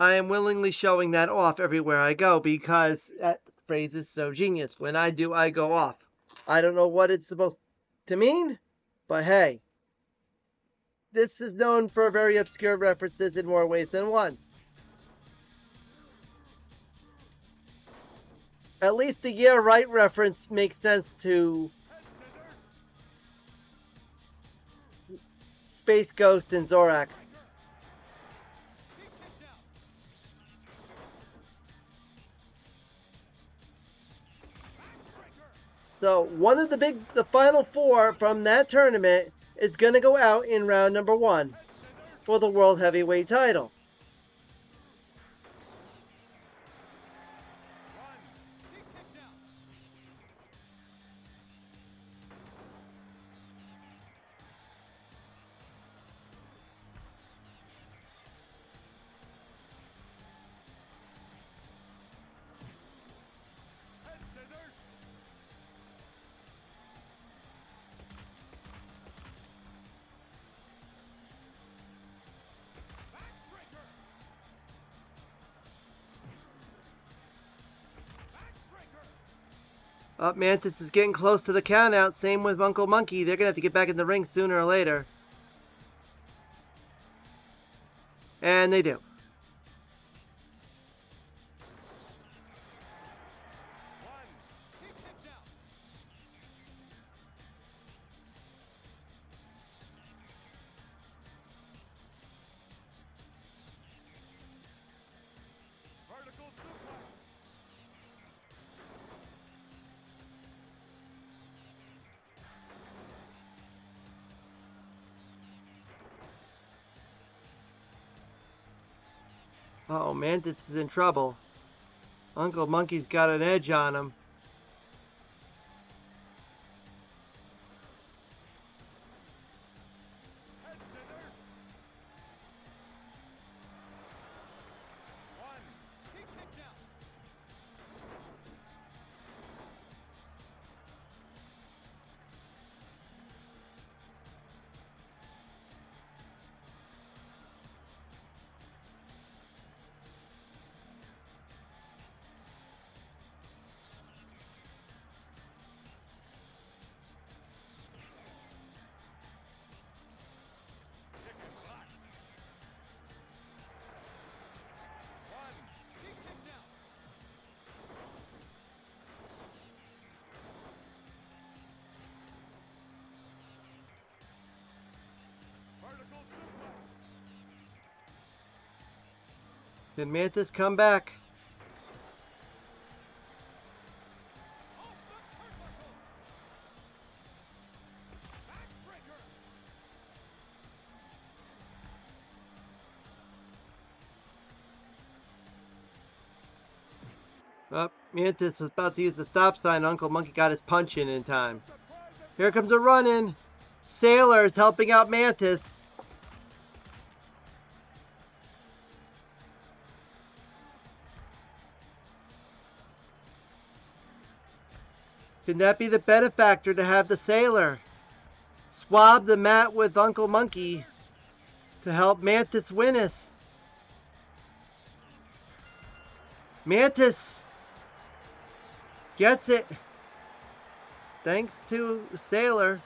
I am willingly showing that off everywhere I go because that phrase is so genius. When I do, I go off. I don't know what it's supposed to mean, but hey, this is known for very obscure references in more ways than one. At least the "Yeah Right" reference makes sense to Space Ghost and Zorak. So one of the final 4 from that tournament is going to go out in round number 1 for the World Heavyweight title. Mantis is getting close to the countout. Same with Uncle Monkey. They're going to have to get back in the ring sooner or later. And they do. Oh, Mantis is in trouble. Uncle Monkey's got an edge on him. Can Mantis come back? Mantis is about to use the stop sign. Uncle Monkey got his punch in time. Here comes a run-in. Sailor's helping out Mantis. Can that be the benefactor to have the Sailor swab the mat with Uncle Monkey to help Mantis win us? Mantis gets it. Thanks to Sailor.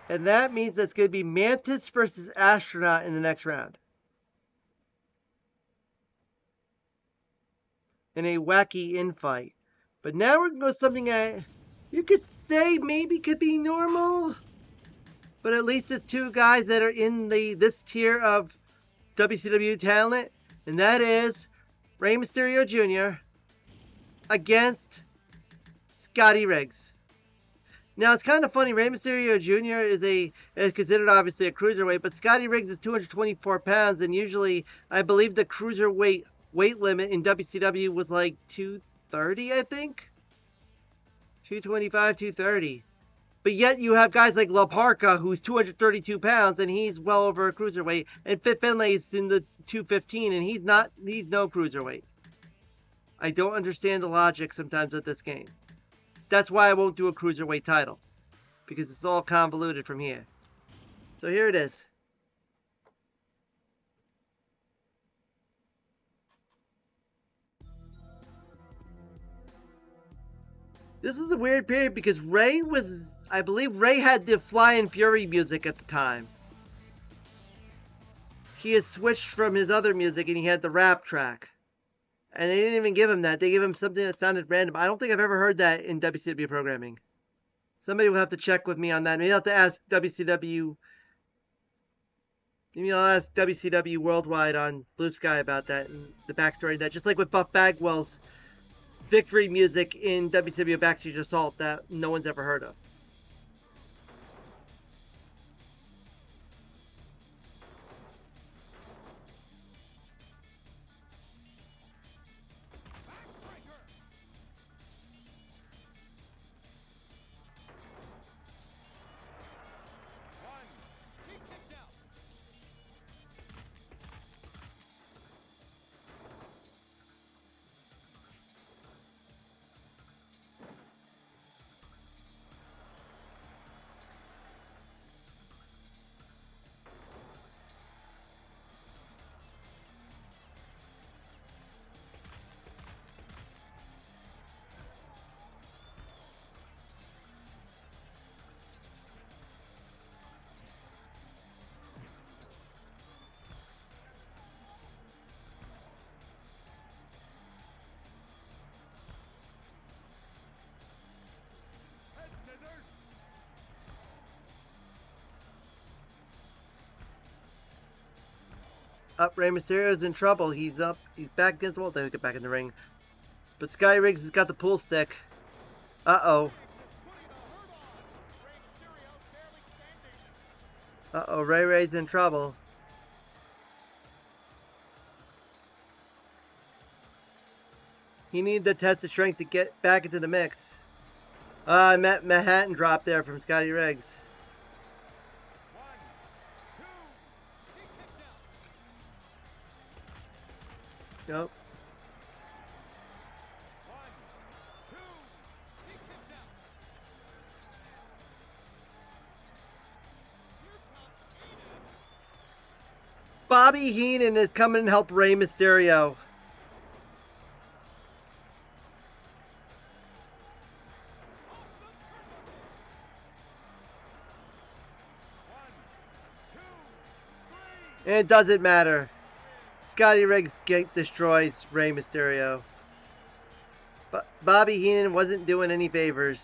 And that means it's going to be Mantis versus Astronaut in the next round. In a wacky infight. But now we're going to go something that you could say maybe could be normal. But at least it's two guys that are in this tier of WCW talent, and that is Rey Mysterio Jr. against Scotty Riggs. Now it's kind of funny. Rey Mysterio Jr. is considered obviously a cruiserweight, but Scotty Riggs is 224 pounds, and usually I believe the cruiserweight weight limit in WCW was like 230, I think, 225, 230. But yet you have guys like La Parca, who's 232 pounds, and he's well over a cruiserweight, and Fit Finlay's in the 215, and he's no cruiserweight. I don't understand the logic sometimes of this game. That's why I won't do a cruiserweight title, because it's all convoluted from here. So here it is. This is a weird period because I believe Ray had the Flying Fury music at the time. He had switched from his other music and he had the rap track. And they didn't even give him that. They gave him something that sounded random. I don't think I've ever heard that in WCW programming. Somebody will have to check with me on that. Maybe I'll have to ask WCW. Maybe I'll ask WCW Worldwide on Blue Sky about that and the backstory of that. Just like with Buff Bagwell's victory music in WCW Backstage Assault that no one's ever heard of. Up, Rey Mysterio's in trouble. He's up. He's back against the wall. Then we get back in the ring. But Sky Riggs has got the pool stick. Uh-oh. Uh-oh, Ray's in trouble. He needed the test of strength to get back into the mix. I met Manhattan drop there from Scotty Riggs. Nope. Bobby Heenan is coming to help Rey Mysterio. And it doesn't matter. Scotty Riggs destroys Rey Mysterio. But Bobby Heenan wasn't doing any favors.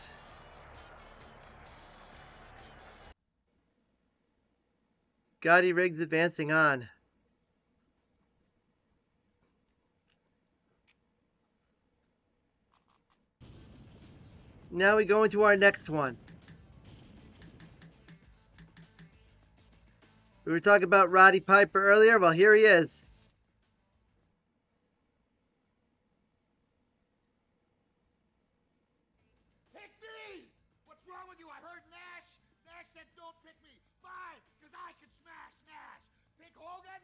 Scotty Riggs advancing on. Now we go into our next one. We were talking about Roddy Piper earlier. Well, here he is. Pick me! What's wrong with you? I heard Nash. Nash said don't pick me. Fine, because I can smash Nash. Pick Hogan?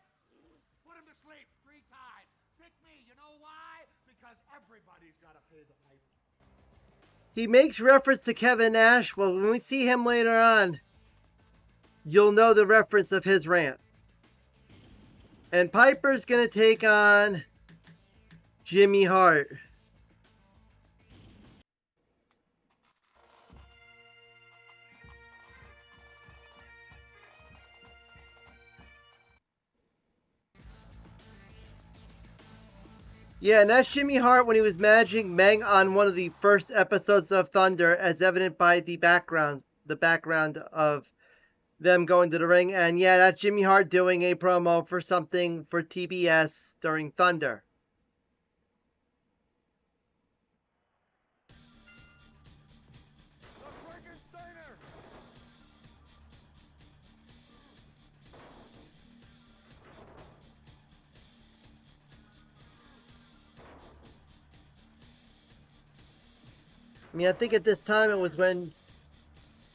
Put him to sleep 3 times. Pick me. You know why? Because everybody's got to pay the piper. He makes reference to Kevin Nash. Well, when we see him later on, you'll know the reference of his rant. And Piper's going to take on Jimmy Hart. Yeah, and that's Jimmy Hart when he was managing Meng on one of the first episodes of Thunder, as evident by the background of them going to the ring, and yeah, that's Jimmy Hart doing a promo for something for TBS during Thunder. I mean, I think at this time it was when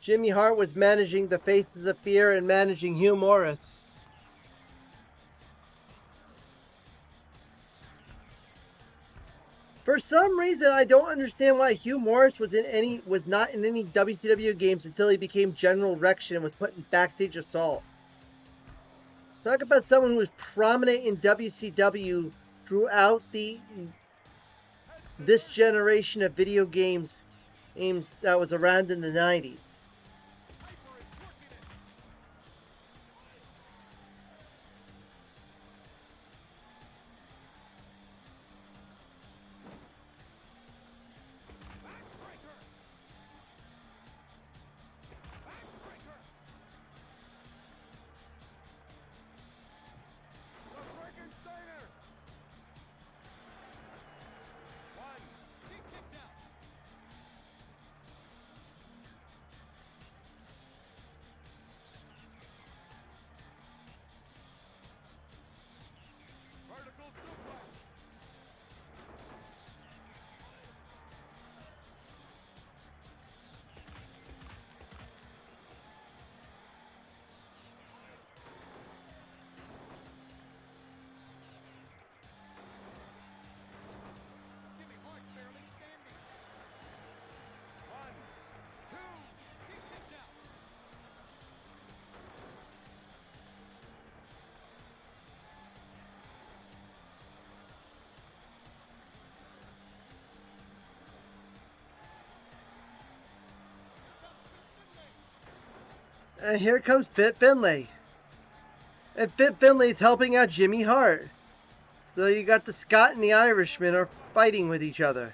Jimmy Hart was managing the Faces of Fear and managing Hugh Morris. For some reason, I don't understand why Hugh Morris was not in any WCW games until he became General Rection and was put in Backstage Assault. Talk about someone who was prominent in WCW throughout this generation of video games that was around in the 90s. And here comes Fit Finlay. And Fit Finlay's helping out Jimmy Hart. So you got the Scot and the Irishman are fighting with each other.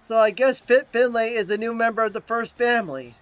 So I guess Fit Finlay is a new member of the First Family.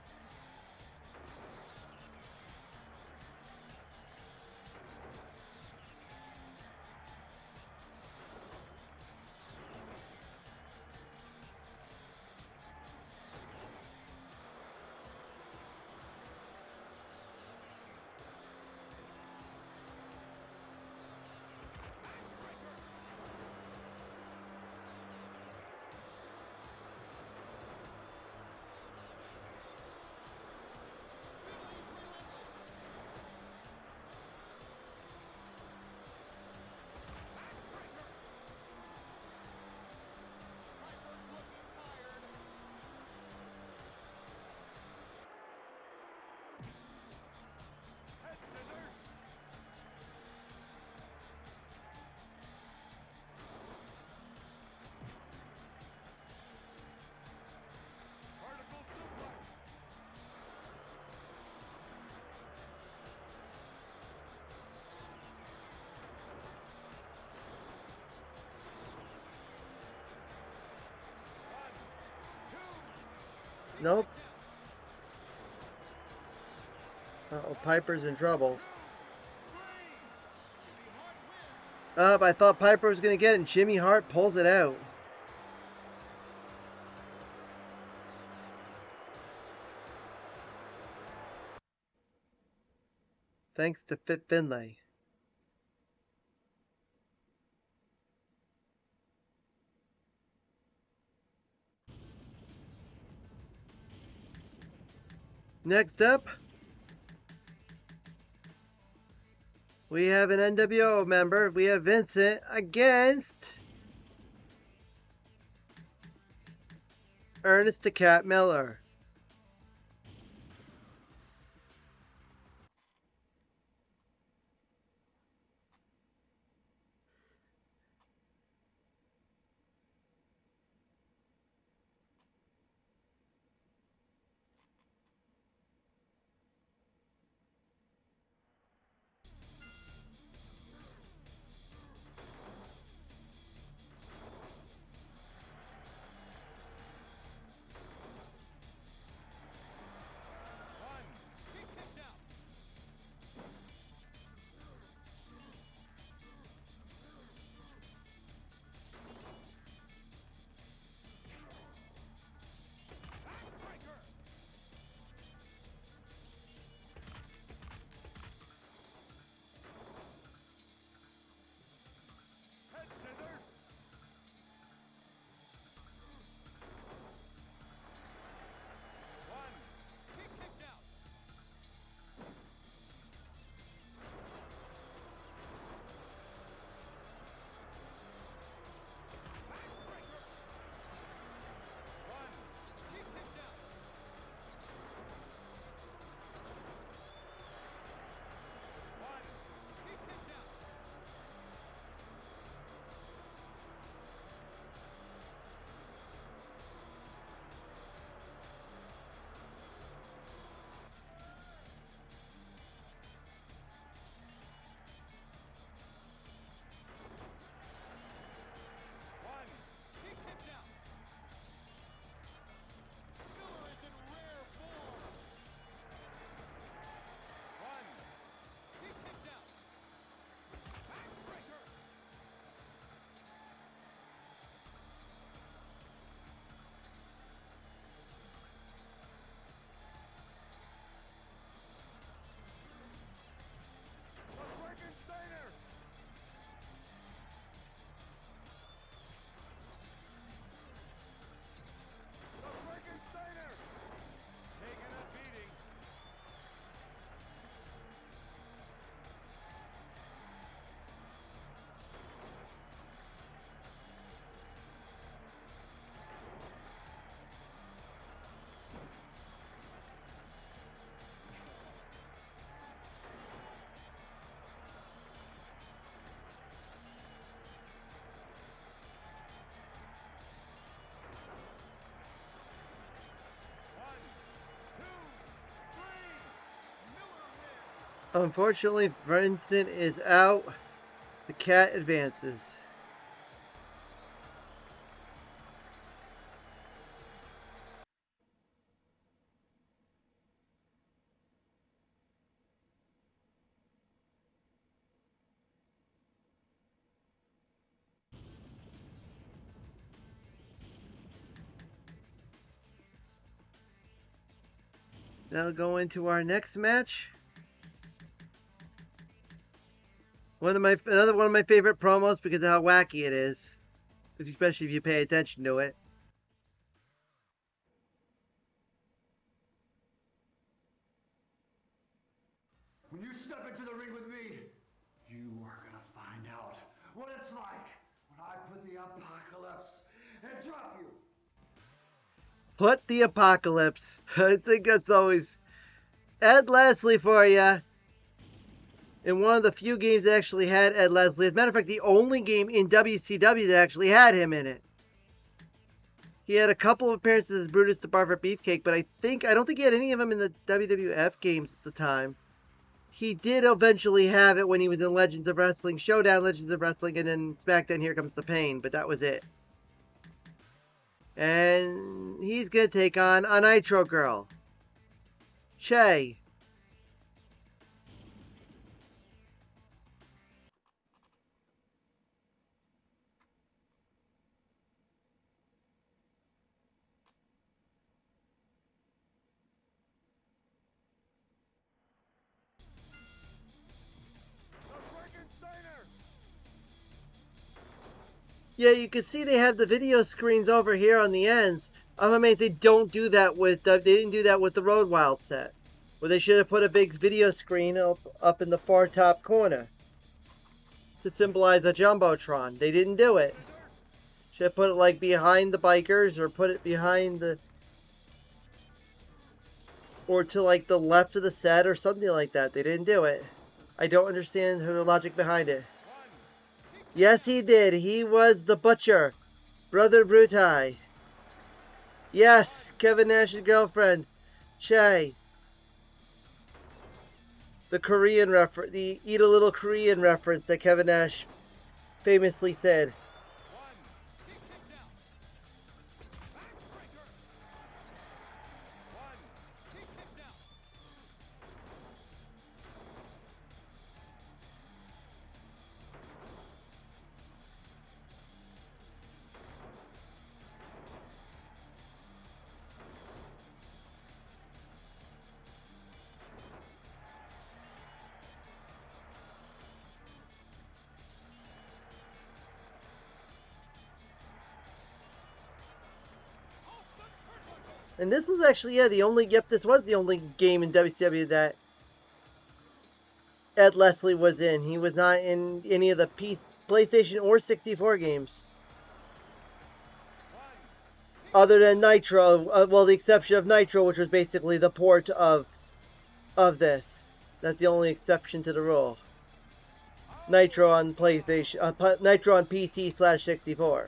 Nope. Uh-oh, Piper's in trouble. I thought Piper was going to get it, and Jimmy Hart pulls it out. Thanks to Fit Finlay. Next up, we have an nWo member. We have Vincent against Ernest the Cat Miller. Unfortunately, Brenton is out. The cat advances. Now go into our next match. Another one of my favorite promos because of how wacky it is, especially if you pay attention to it. When you step into the ring with me, you are gonna find out what it's like when I put the apocalypse and drop you. Put the apocalypse. I think that's always Ed Leslie for you. In one of the few games that actually had Ed Leslie. As a matter of fact, the only game in WCW that actually had him in it. He had a couple of appearances as Brutus the Barber Beefcake, but I don't think he had any of them in the WWF games at the time. He did eventually have it when he was in Legends of Wrestling, Showdown Legends of Wrestling, and then SmackDown Here Comes the Pain, but that was it. And he's going to take on a Nitro Girl, Che. Yeah, you can see they have the video screens over here on the ends. I'm amazed they don't do that with they didn't do that with the Road Wild set, where they should have put a big video screen up in the far top corner to symbolize a jumbotron. They didn't do it. Should have put it like behind the bikers or put it behind the or to like the left of the set or something like that. They didn't do it. I don't understand the logic behind it. Yes, he did. He was the butcher, Brother Brutai. Yes, Kevin Nash's girlfriend, Che. The Korean reference, the eat a little Korean reference that Kevin Nash famously said. And this was actually, this was the only game in WCW that Ed Leslie was in. He was not in any of the PlayStation or 64 games. Other than Nitro, well, the exception of Nitro, which was basically the port of this. That's the only exception to the rule. Nitro on PlayStation, Nitro on PC/64.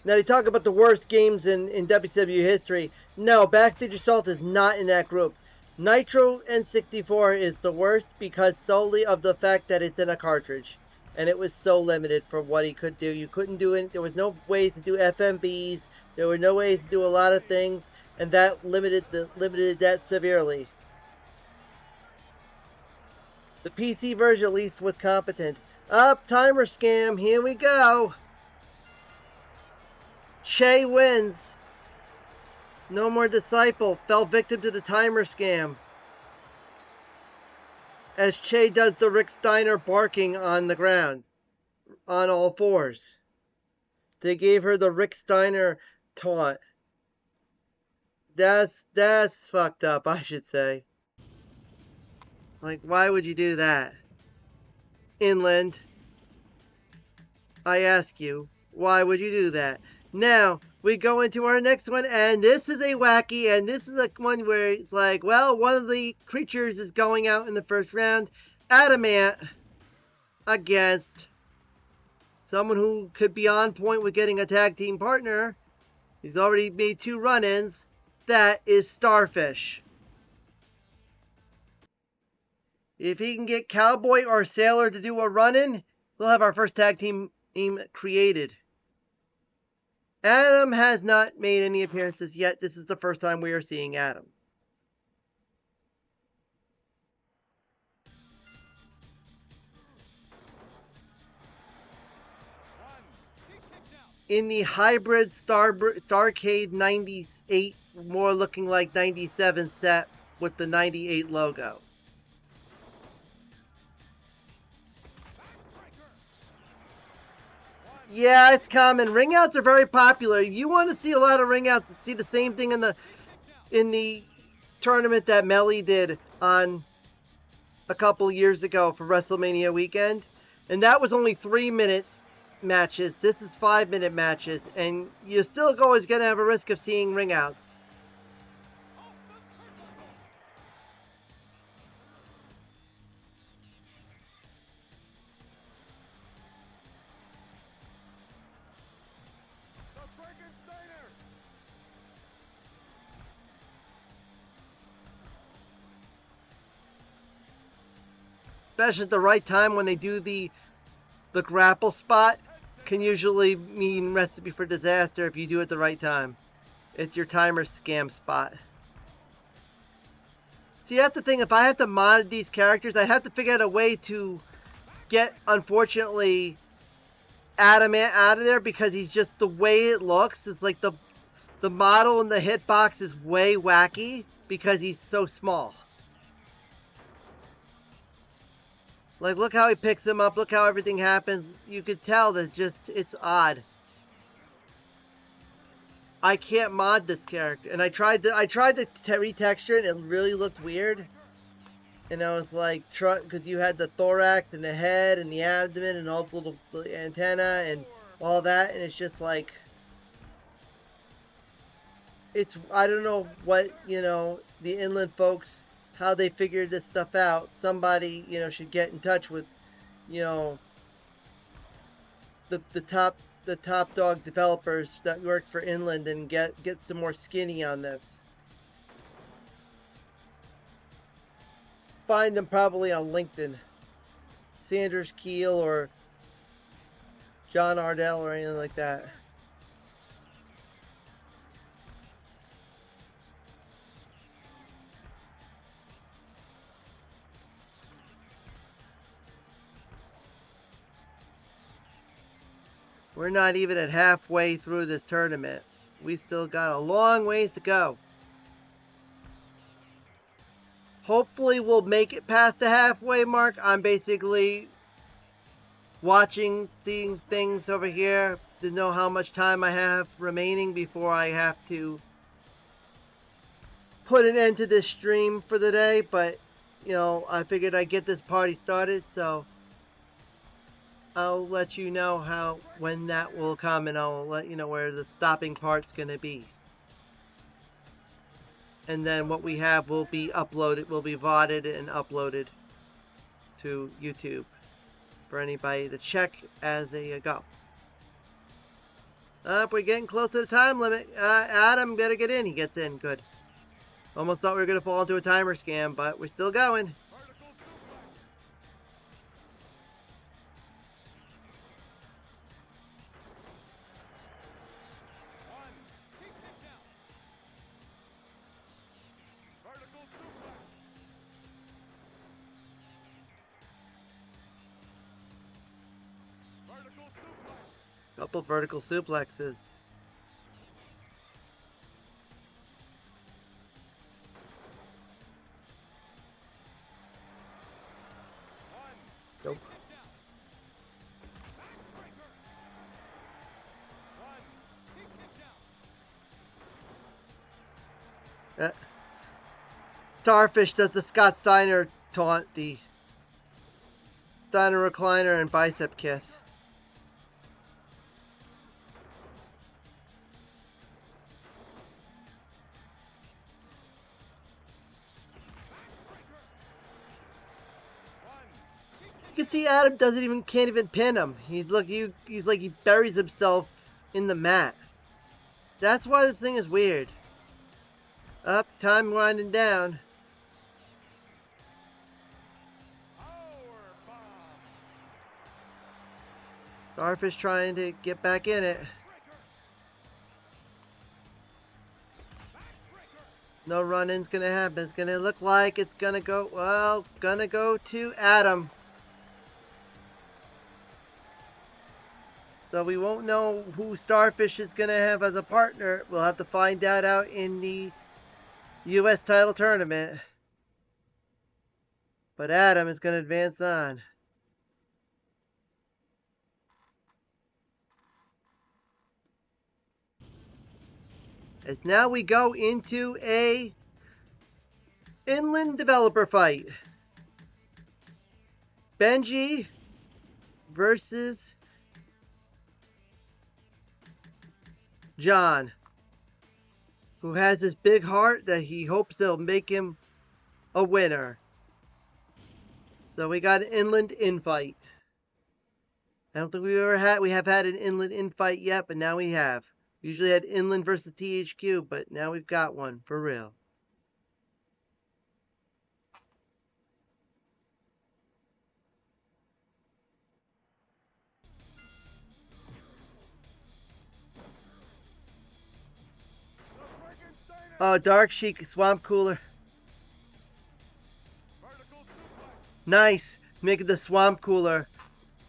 Now, they talk about the worst games in WCW history. No, Backstage Assault is not in that group. Nitro N64 is the worst because solely of the fact that it's in a cartridge. And it was so limited for what he could do. You couldn't do it. There was no ways to do FMVs. There were no ways to do a lot of things. And that limited that severely. The PC version at least was competent. Up, timer scam. Here we go. Che wins. No more disciple. Fell victim to the timer scam. As Che does the Rick Steiner barking on the ground. On all fours. They gave her the Rick Steiner taunt. That's fucked up, I should say. Like, why would you do that? Inland. I ask you, why would you do that? Now, we go into our next one, and this is a wacky, and this is a one where it's like, well, one of the creatures is going out in the first round. Adamant against someone who could be on point with getting a tag team partner. He's already made 2 run-ins. That is Starfish. If he can get Cowboy or Sailor to do a run-in, we'll have our first tag team created. Adam has not made any appearances yet. This is the first time we are seeing Adam. In the hybrid Starcade 98, more looking like 97 set with the 98 logo. Yeah, it's common. Ring outs are very popular. If you want to see a lot of ring outs, see the same thing in the tournament that Melly did on a couple years ago for WrestleMania weekend. And that was only 3-minute matches. This is 5-minute matches, and you're still always going to have a risk of seeing ring outs. Especially at the right time when they do the grapple spot, can usually mean recipe for disaster if you do it the right time. It's your timer scam spot. See, that's the thing. If I have to mod these characters, I have to figure out a way to get, unfortunately, Adam out of there, because he's just, the way it looks is like the model in the hitbox is way wacky because he's so small. Like, look how he picks him up. Look how everything happens. You could tell that it's odd. I can't mod this character, and I tried to retexture it, and it really looked weird. And I was like, because you had the thorax and the head and the abdomen and all the little antenna and all that, and it's just like, I don't know what, the inland folks, how they figured this stuff out. Somebody, should get in touch with, the top dog developers that work for Inland and get some more skinny on this. Find them probably on LinkedIn. Sanders Keel or John Ardell or anything like that. We're not even at halfway through this tournament. We still got a long ways to go. Hopefully we'll make it past the halfway mark. I'm basically watching, seeing things over here to know how much time I have remaining before I have to put an end to this stream for the day. But, I figured I'd get this party started, so I'll let you know when that will come, and I'll let you know where the stopping part's going to be. And then what we have will be uploaded, will be VODed and uploaded to YouTube for anybody to check as they go. We're getting close to the time limit. Adam better get in. He gets in. Good. Almost thought we were going to fall into a timer scam, but we're still going. Couple vertical suplexes. Nope. Starfish does the Scott Steiner taunt, the Steiner recliner and bicep kiss. You can see Adam can't even pin him. He's like he buries himself in the mat. That's why this thing is weird. Time winding down. Starfish trying to get back in it. No run-in's gonna happen. It's gonna look like it's gonna go, well, gonna go to Adam. So we won't know who Starfish is gonna have as a partner. We'll have to find out in the U.S. title tournament. But Adam is gonna advance on. As now we go into a inland developer fight. Benji versus John, who has this big heart that he hopes they'll make him a winner. So we got an inland infight. I don't think we have had an inland infight yet, but now we have. We usually had inland versus THQ, but now we've got one for real. Oh, Dark Sheik Swamp Cooler. Nice. Making the Swamp Cooler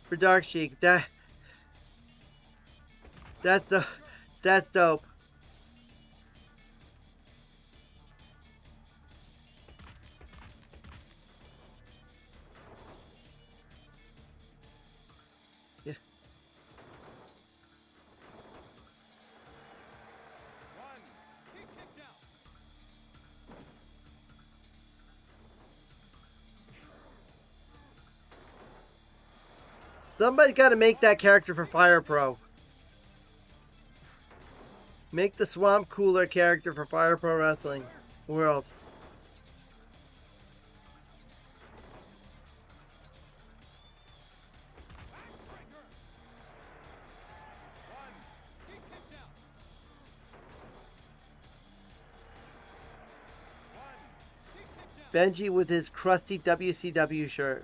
for Dark Sheik. That's dope. Yeah. Somebody's got to make that character for Fire Pro. Make the Swamp Cooler character for Fire Pro Wrestling World. Benji with his crusty WCW shirt.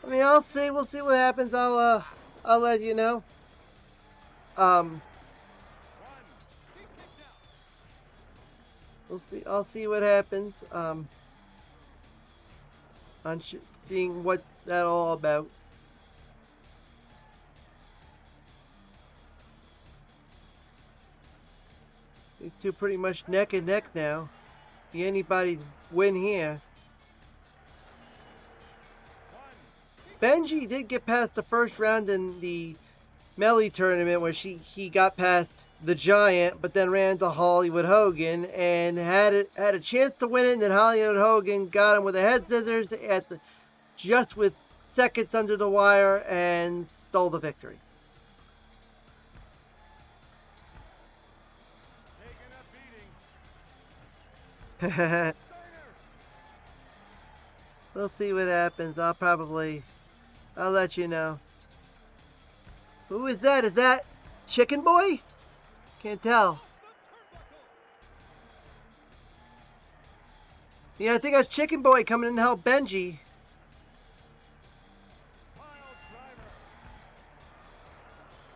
I mean, I'll see. We'll see what happens. I'll let you know. We'll see. I'll see what happens. On seeing what that all about. These two pretty much neck and neck now. Be anybody's win here. Benji did get past the first round in the Melee tournament where he got past the Giant, but then ran to Hollywood Hogan and had a chance to win it. And then Hollywood Hogan got him with a head scissors just with seconds under the wire and stole the victory. We'll see what happens. I'll let you know. Who is that? Is that Chicken Boy? Can't tell. Yeah, I think that's Chicken Boy coming in to help Benji.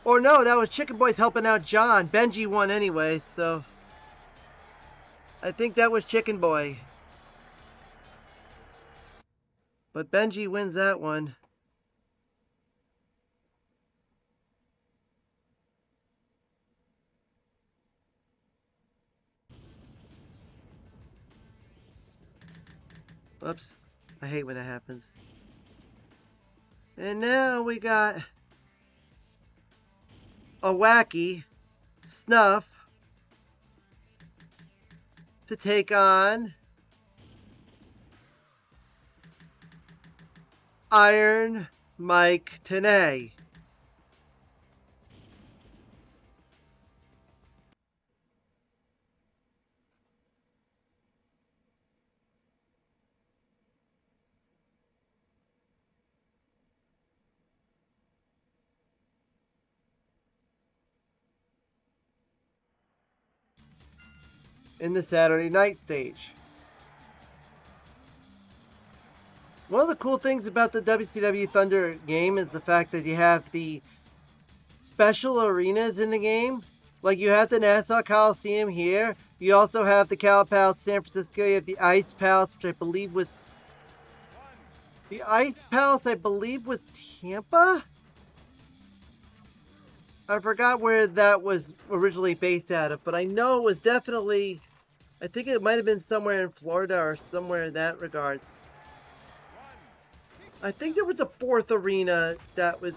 Or no, that was Chicken Boy's helping out John. Benji won anyway, so I think that was Chicken Boy. But Benji wins that one. Oops. I hate when that happens. And now we got a wacky Snuff to take on Iron Mike Tenay. In the Saturday night stage. One of the cool things about the WCW Thunder game is the fact that you have the special arenas in the game. Like you have the Nassau Coliseum here. You also have the Cal Palace San Francisco. You have the Ice Palace, which I believe was the Ice Palace. I believe was Tampa. I forgot where that was originally based out of, but I know it was definitely. I think it might have been somewhere in Florida or somewhere in that regards. I think there was a fourth arena that was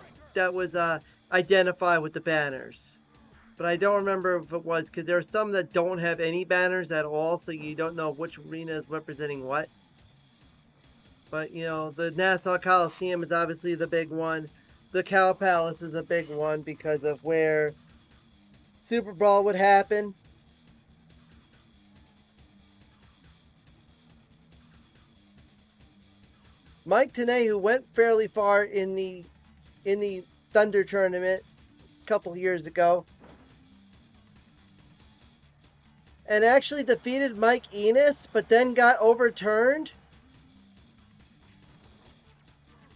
identified with the banners, but I don't remember if it was because there are some that don't have any banners at all, so you don't know which arena is representing what. But you know, the Nassau Coliseum is obviously the big one. The Cow Palace is a big one because of where Super Brawl would happen. Mike Tenay, who went fairly far in the Thunder tournament a couple years ago, and actually defeated Mike Enos, but then got overturned.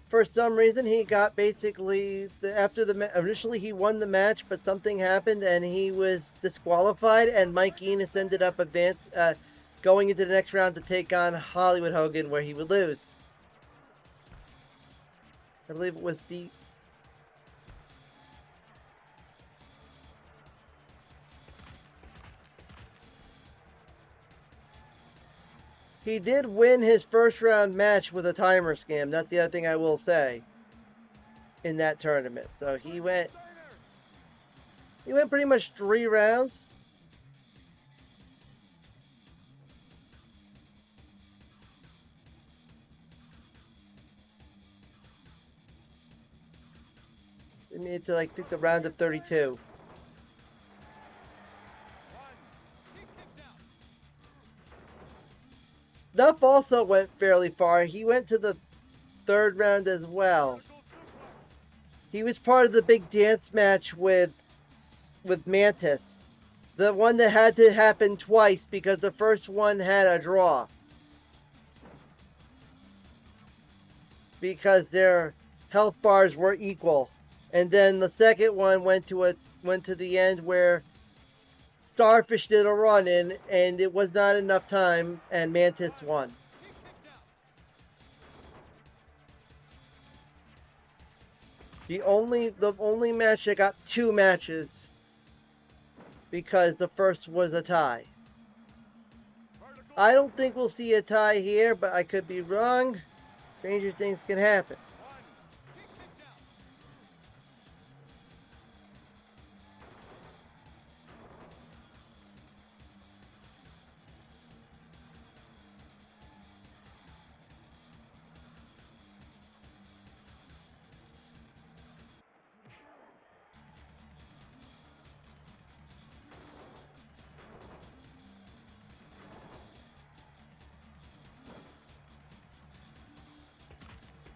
For some reason, he got basically after the initially he won the match, but something happened and he was disqualified, and Mike Enos ended up going into the next round to take on Hollywood Hogan, where he would lose. I believe it was the. He did win his first round match with a timer scam. That's the other thing I will say. In that tournament, so he went pretty much 3 rounds. It made it to like I think the round of 32. Snuff also went fairly far. He went to the 3rd round as well. He was part of the big dance match with Mantis. The one that had to happen twice because the first one had a draw. Because their health bars were equal. And then the second one went to the end where Starfish did a run in and it was not enough time and Mantis won. The only match that got 2 matches because the first was a tie. I don't think we'll see a tie here, but I could be wrong. Stranger things can happen.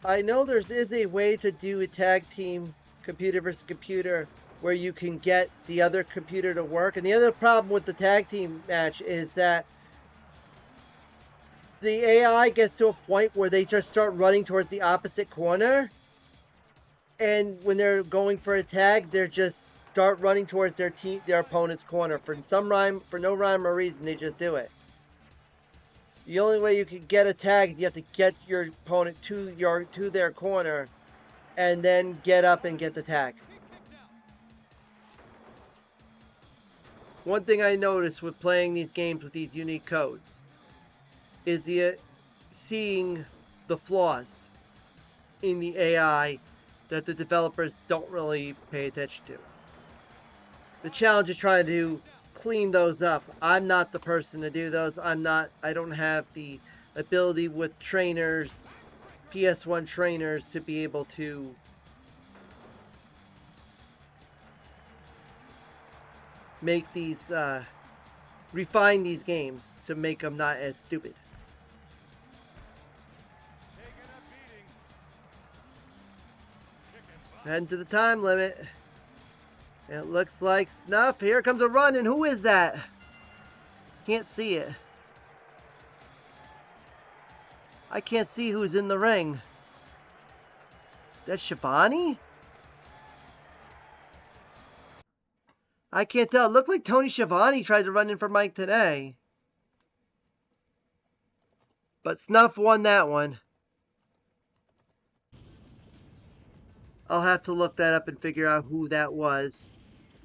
I know there is a way to do a tag team computer versus computer where you can get the other computer to work. And the other problem with the tag team match is that the AI gets to a point where they just start running towards the opposite corner. And when they're going for a tag, they're just start running towards their opponent's corner for no rhyme or reason. They just do it. The only way you can get a tag is you have to get your opponent to their corner and then get up and get the tag. One thing I noticed with playing these games with these unique codes is seeing the flaws in the AI that the developers don't really pay attention to. The challenge is trying to clean those up. I'm not the person to do those. I don't have the ability with trainers PS1 trainers to be able to make these, refine these games to make them not as stupid. Heading to the time limit. It looks like Snuff. Here comes a run, and who is that? Can't see it. I can't see who's in the ring. That's Shivani? I can't tell. It looked like Tony Schiavone tried to run in for Mike today. But Snuff won that one. I'll have to look that up and figure out who that was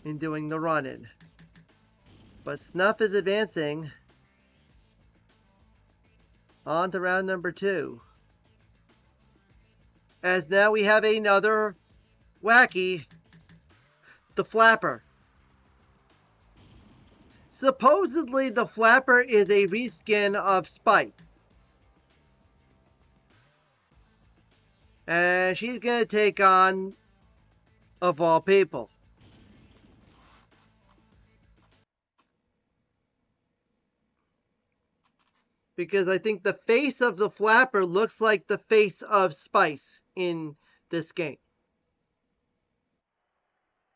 in doing the run-in. But Snuff is advancing on to round number 2. As now we have another wacky, the Flapper. Supposedly the Flapper is a reskin of Spice. And she's going to take on, of all people, because I think the face of the Flapper looks like the face of Spice in this game.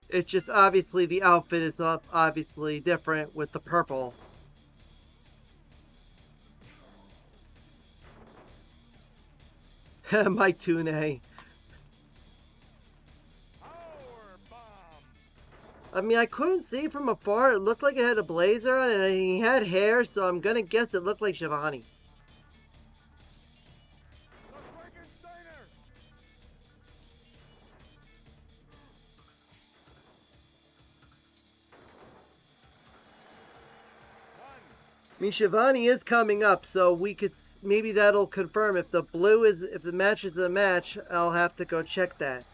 It's just obviously the outfit is obviously different with the purple. Mike Tune. I mean, I couldn't see from afar. It looked like it had a blazer on and he had hair, so I'm gonna guess it looked like Shivani. I mean, Shivani is coming up, so we could maybe that'll confirm if the match is the match. I'll have to go check that.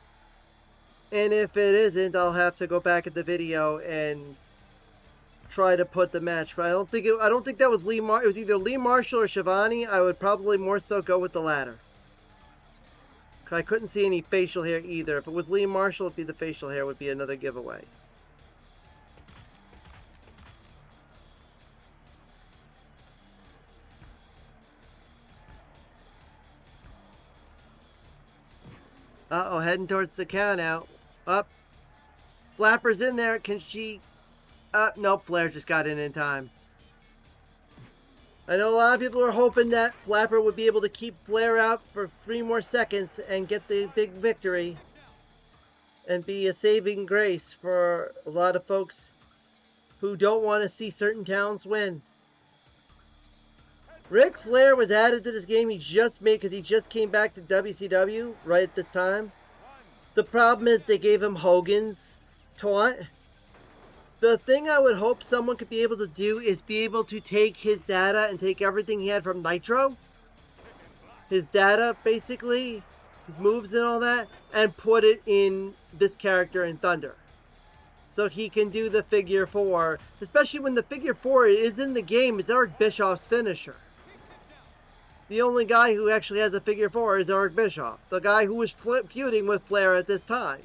And if it isn't, I'll have to go back at the video and try to put the match. But I don't think that was Lee It was either Lee Marshall or Shivani. I would probably more so go with the latter. I couldn't see any facial hair either. If it was Lee Marshall, it'd be the facial hair would be another giveaway. Uh-oh, heading towards the count out. Up. Flapper's in there. Can she... nope, Flair just got in time. I know a lot of people are hoping that Flapper would be able to keep Flair out for 3 more seconds and get the big victory. And be a saving grace for a lot of folks who don't want to see certain talents win. Ric Flair was added to this game he just made because he just came back to WCW right at this time. The problem is they gave him Hogan's taunt. The thing I would hope someone could be able to do is be able to take his data and take everything he had from Nitro. His data, basically, his moves and all that, and put it in this character in Thunder. So he can do the figure 4, especially when the figure 4 is in the game, it's Eric Bischoff's finisher. The only guy who actually has a figure 4 is Eric Bischoff, the guy who was feuding with Flair at this time.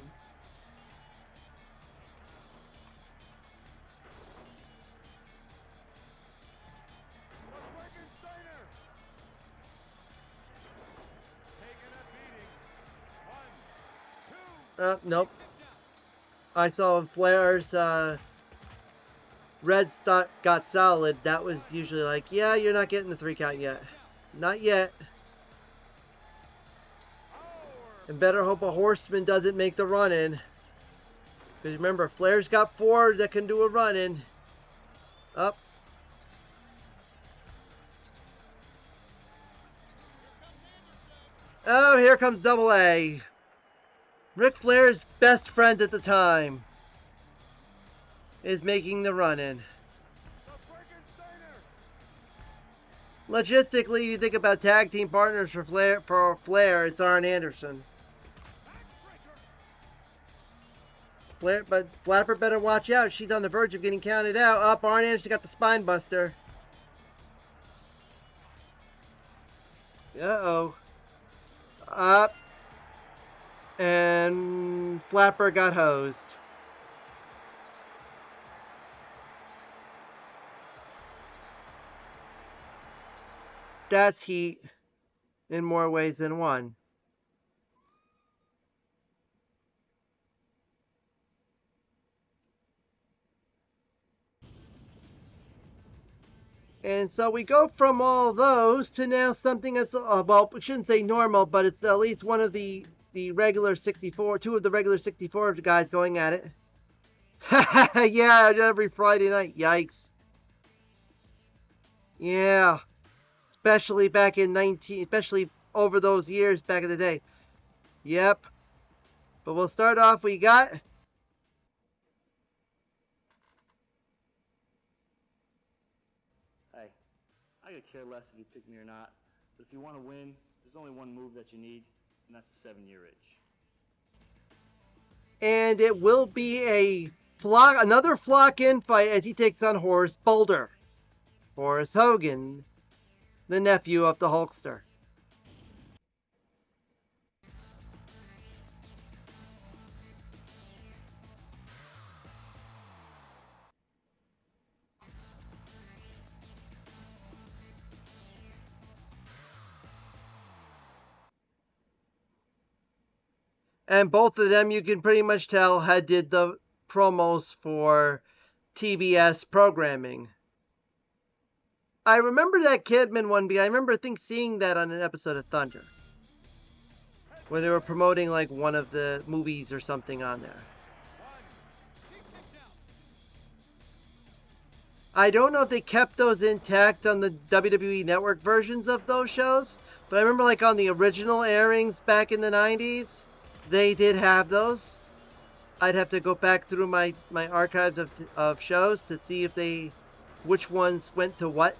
Nope. I saw Flair's red stock got solid. That was usually like, yeah, you're not getting the 3 count yet. Not yet. And better hope a horseman doesn't make the run-in. Because remember, Flair's got 4 that can do a run-in. Up. Oh, here comes Double A. Ric Flair's best friend at the time is making the run-in. Logistically, you think about tag team partners for Flair, it's Arn Anderson. But Flapper better watch out. She's on the verge of getting counted out. Up, Arn Anderson got the spine buster. Uh-oh. Up. And Flapper got hosed. That's heat in more ways than one. And so we go from all those to now something that's, well, we shouldn't say normal, but it's at least one of the regular 64, two of the regular 64 guys going at it. Yeah, every Friday night. Yikes. Yeah, especially back in 19, especially over those years back in the day. Yep. But we'll start off. We got Hey, I could care less if you pick me or not, but if you want to win, there's only one move that you need, and that's the 7-year itch. and it will be another flock in fight as he takes on Horace Boulder. Horace Hogan, the nephew of the Hulkster. And both of them, you can pretty much tell, had did the promos for TBS programming. I remember that Kidman one because I remember seeing that on an episode of Thunder, where they were promoting like one of the movies or something on there. I don't know if they kept those intact on the WWE Network versions of those shows, but I remember like on the original airings back in the 90s, they did have those. I'd have to go back through my archives of shows to see if which ones went to what.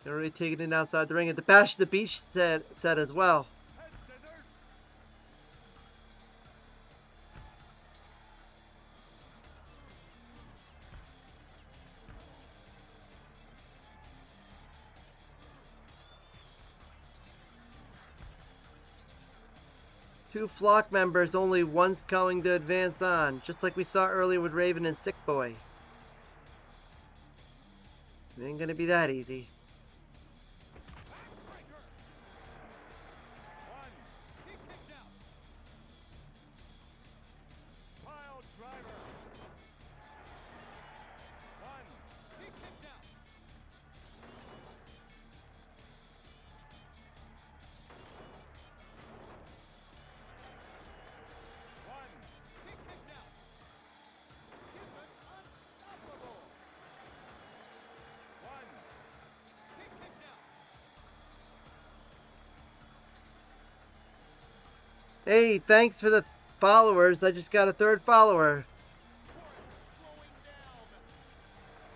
They're already taking it outside the ring. And the Bash the Beach said as well. Two flock members, only one's going to advance on, just like we saw earlier with Raven and Sick Boy. It ain't gonna be that easy. Hey, thanks for the followers. I just got a third follower.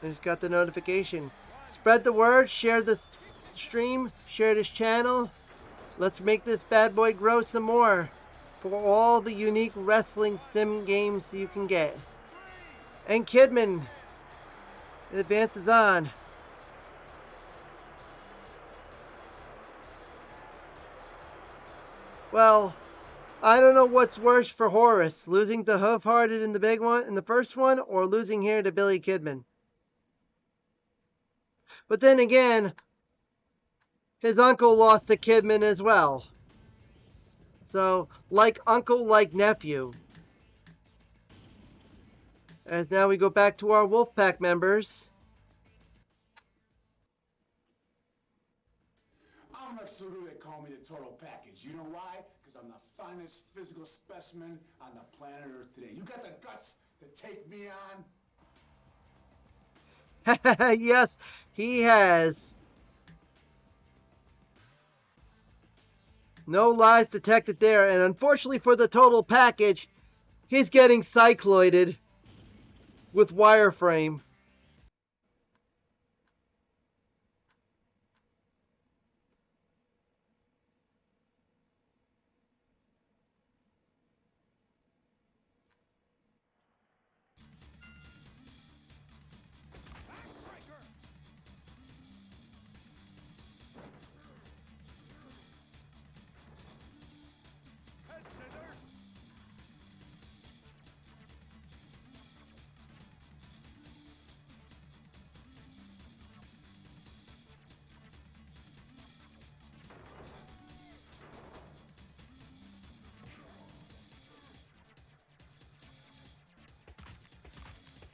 I just got the notification. Spread the word, share the stream, share this channel. Let's make this bad boy grow some more for all the unique wrestling sim games you can get. And Kidman advances on. Well, I don't know what's worse for Horace, losing to Hoof Hearted in the first one, or losing here to Billy Kidman. But then again, his uncle lost to Kidman as well. So, like uncle, like nephew. As now we go back to our Wolfpack members. I'm Lex Luthor. They call me the total package. You know why? Because I'm the finest physical specimen on the planet Earth today. You got the guts to take me on? Yes, he has. No lies detected there, and unfortunately for the total package, he's getting cycloided with wireframe.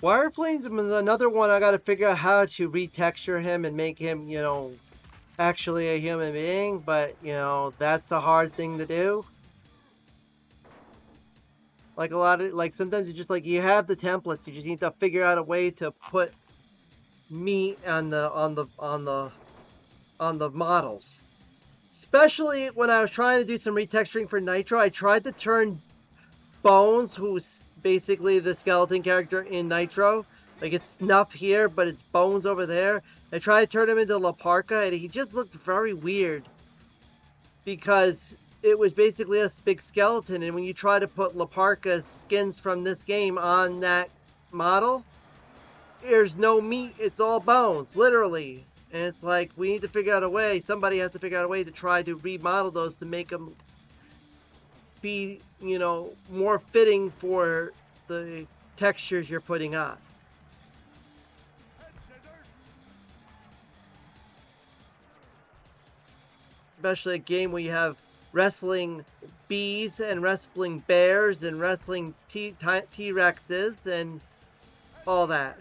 Wireflame's another one I got to figure out how to retexture him and make him, actually a human being, but, that's a hard thing to do. Like a lot of, like sometimes it's just like you have the templates, you just need to figure out a way to put meat on the models. Especially when I was trying to do some retexturing for Nitro, I tried to turn Bones, who's basically the skeleton character in Nitro. Like it's Snuff here, but it's Bones over there. I tried to turn him into La Parka, and he just looked very weird because it was basically a big skeleton. And when you try to put La Parka skins from this game on that model, there's no meat. It's all bones, literally. And it's like we need to figure out a way. Somebody has to figure out a way to try to remodel those to make them be, more fitting for the textures you're putting on. Especially a game where you have wrestling bees and wrestling bears and wrestling T-Rexes and all that.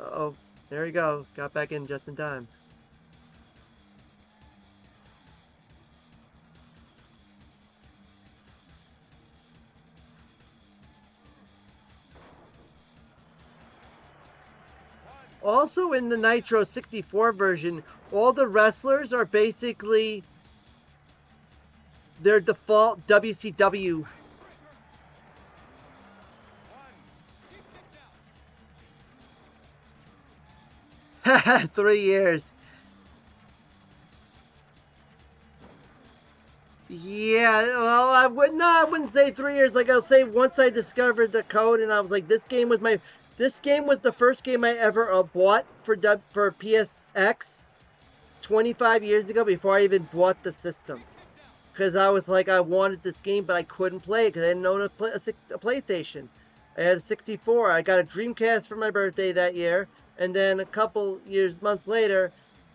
Uh-oh, there you go. Got back in just in time. Also in the Nitro 64 version, all the wrestlers are basically their default WCW. 3 years. Yeah, well, I wouldn't say 3 years. Like I'll say, once I discovered the code, and I was like, this game was the first game I ever bought for PSX 25 years ago before I even bought the system. Because I was like, I wanted this game, but I couldn't play it because I didn't own a PlayStation. I had a 64. I got a Dreamcast for my birthday that year, and then a couple months later,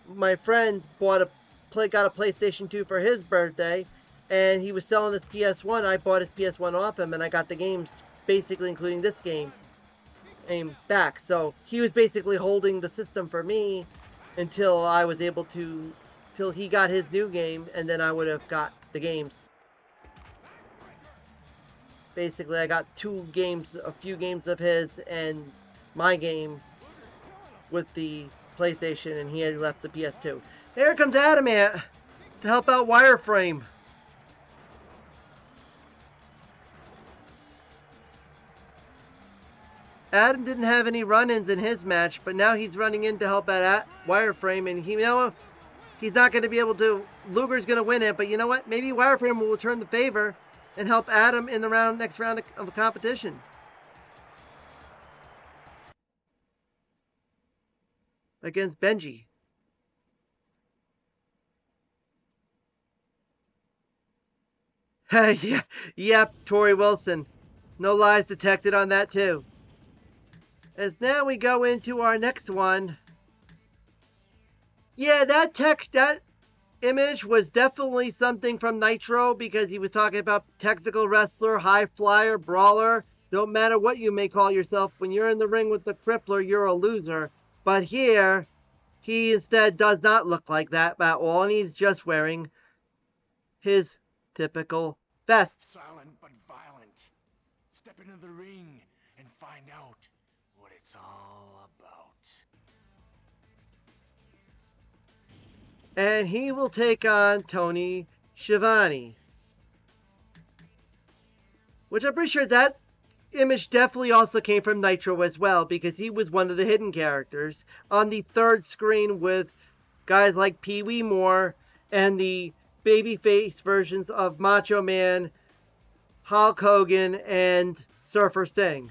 my friend got a PlayStation 2 for his birthday, and he was selling his PS1. I bought his PS1 off him, and I got the games, basically including this game, back. So he was basically holding the system for me until I was able to, till he got his new game, and then I would have got the games. Basically, I got a few games of his and my game with the PlayStation, and he had left the PS2. Here comes Adamant to help out Wireframe. Adam didn't have any run-ins in his match, but now he's running in to help out Wireframe, and he's not going to be able to. Luger's going to win it, but you know what? Maybe Wireframe will return the favor and help Adam in the next round of the competition. Against Benji. Yeah, yep, Tori Wilson. No lies detected on that too. As now we go into our next one. Yeah, that image was definitely something from Nitro because he was talking about technical wrestler, high flyer, brawler. Don't matter what you may call yourself, when you're in the ring with the crippler, you're a loser. But here, he instead does not look like that at all, and he's just wearing his typical vest. Silent but violent. Step into the ring and find out what it's all about. And he will take on Tony Schiavone. Which I'm pretty sure that image definitely also came from Nitro as well, because he was one of the hidden characters on the third screen with guys like Pee Wee Moore and the babyface versions of Macho Man, Hulk Hogan, and Surfer Sting.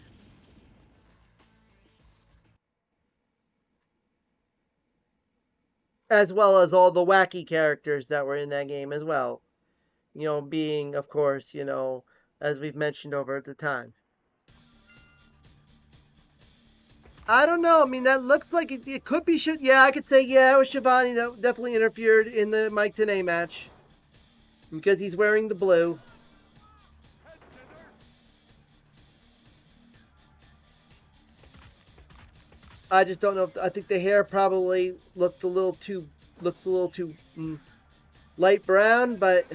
As well as all the wacky characters that were in that game as well. Being, of course, as we've mentioned over at the time. I don't know. I mean, that looks like it could be. Yeah, I could say yeah, it was Shivani that definitely interfered in the Mike Tenay match because he's wearing the blue. I just don't know. I think the hair probably looks a little too light brown, but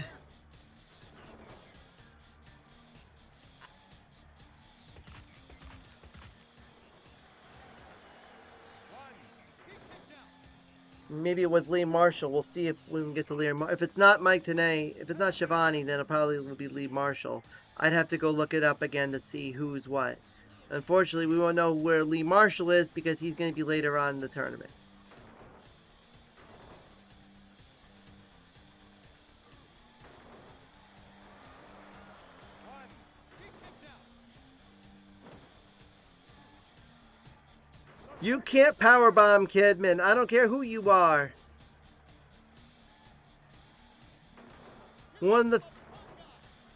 maybe it was Lee Marshall. We'll see if we can get to Lee. If it's not Mike Tenay, if it's not Shivani, then it probably will be Lee Marshall. I'd have to go look it up again to see who's what. Unfortunately, we won't know where Lee Marshall is because he's going to be later on in the tournament. You can't powerbomb Kidman. I don't care who you are. One of the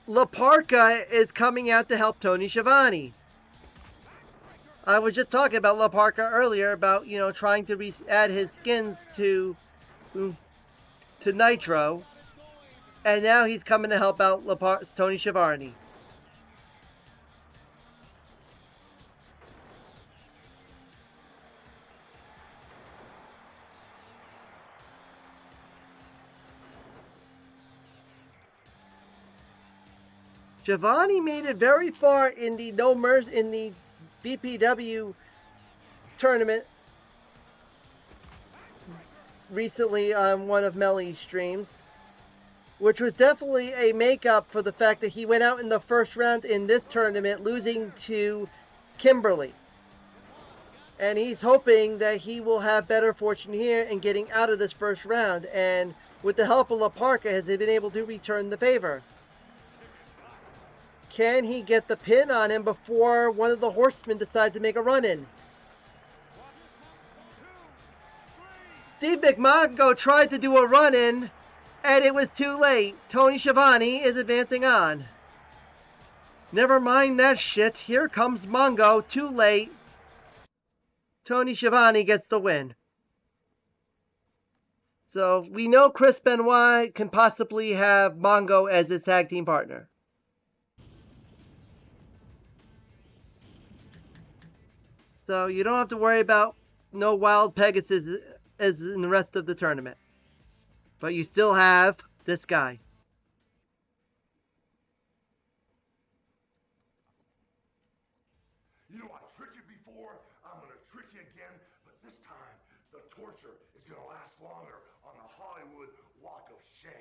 La Parka is coming out to help Tony Schiavone. I was just talking about La Parka earlier about trying to add his skins to Nitro, and now he's coming to help out Tony Schiavone. Giovanni made it very far in the in the BPW tournament recently on one of Melly's streams, which was definitely a makeup for the fact that he went out in the first round in this tournament, losing to Kimberly. And he's hoping that he will have better fortune here in getting out of this first round. And with the help of La Parka, has he been able to return the favor? Can he get the pin on him before one of the horsemen decides to make a run-in? Steve McMongo tried to do a run-in, and it was too late. Tony Schiavone is advancing on. Never mind that shit. Here comes Mongo. Too late. Tony Schiavone gets the win. So we know Chris Benoit can possibly have Mongo as his tag team partner. So you don't have to worry about no Wild Pegasus as in the rest of the tournament. But you still have this guy. You know, I tricked you before, I'm gonna trick you again, but this time the torture is gonna last longer on the Hollywood Walk of Shame.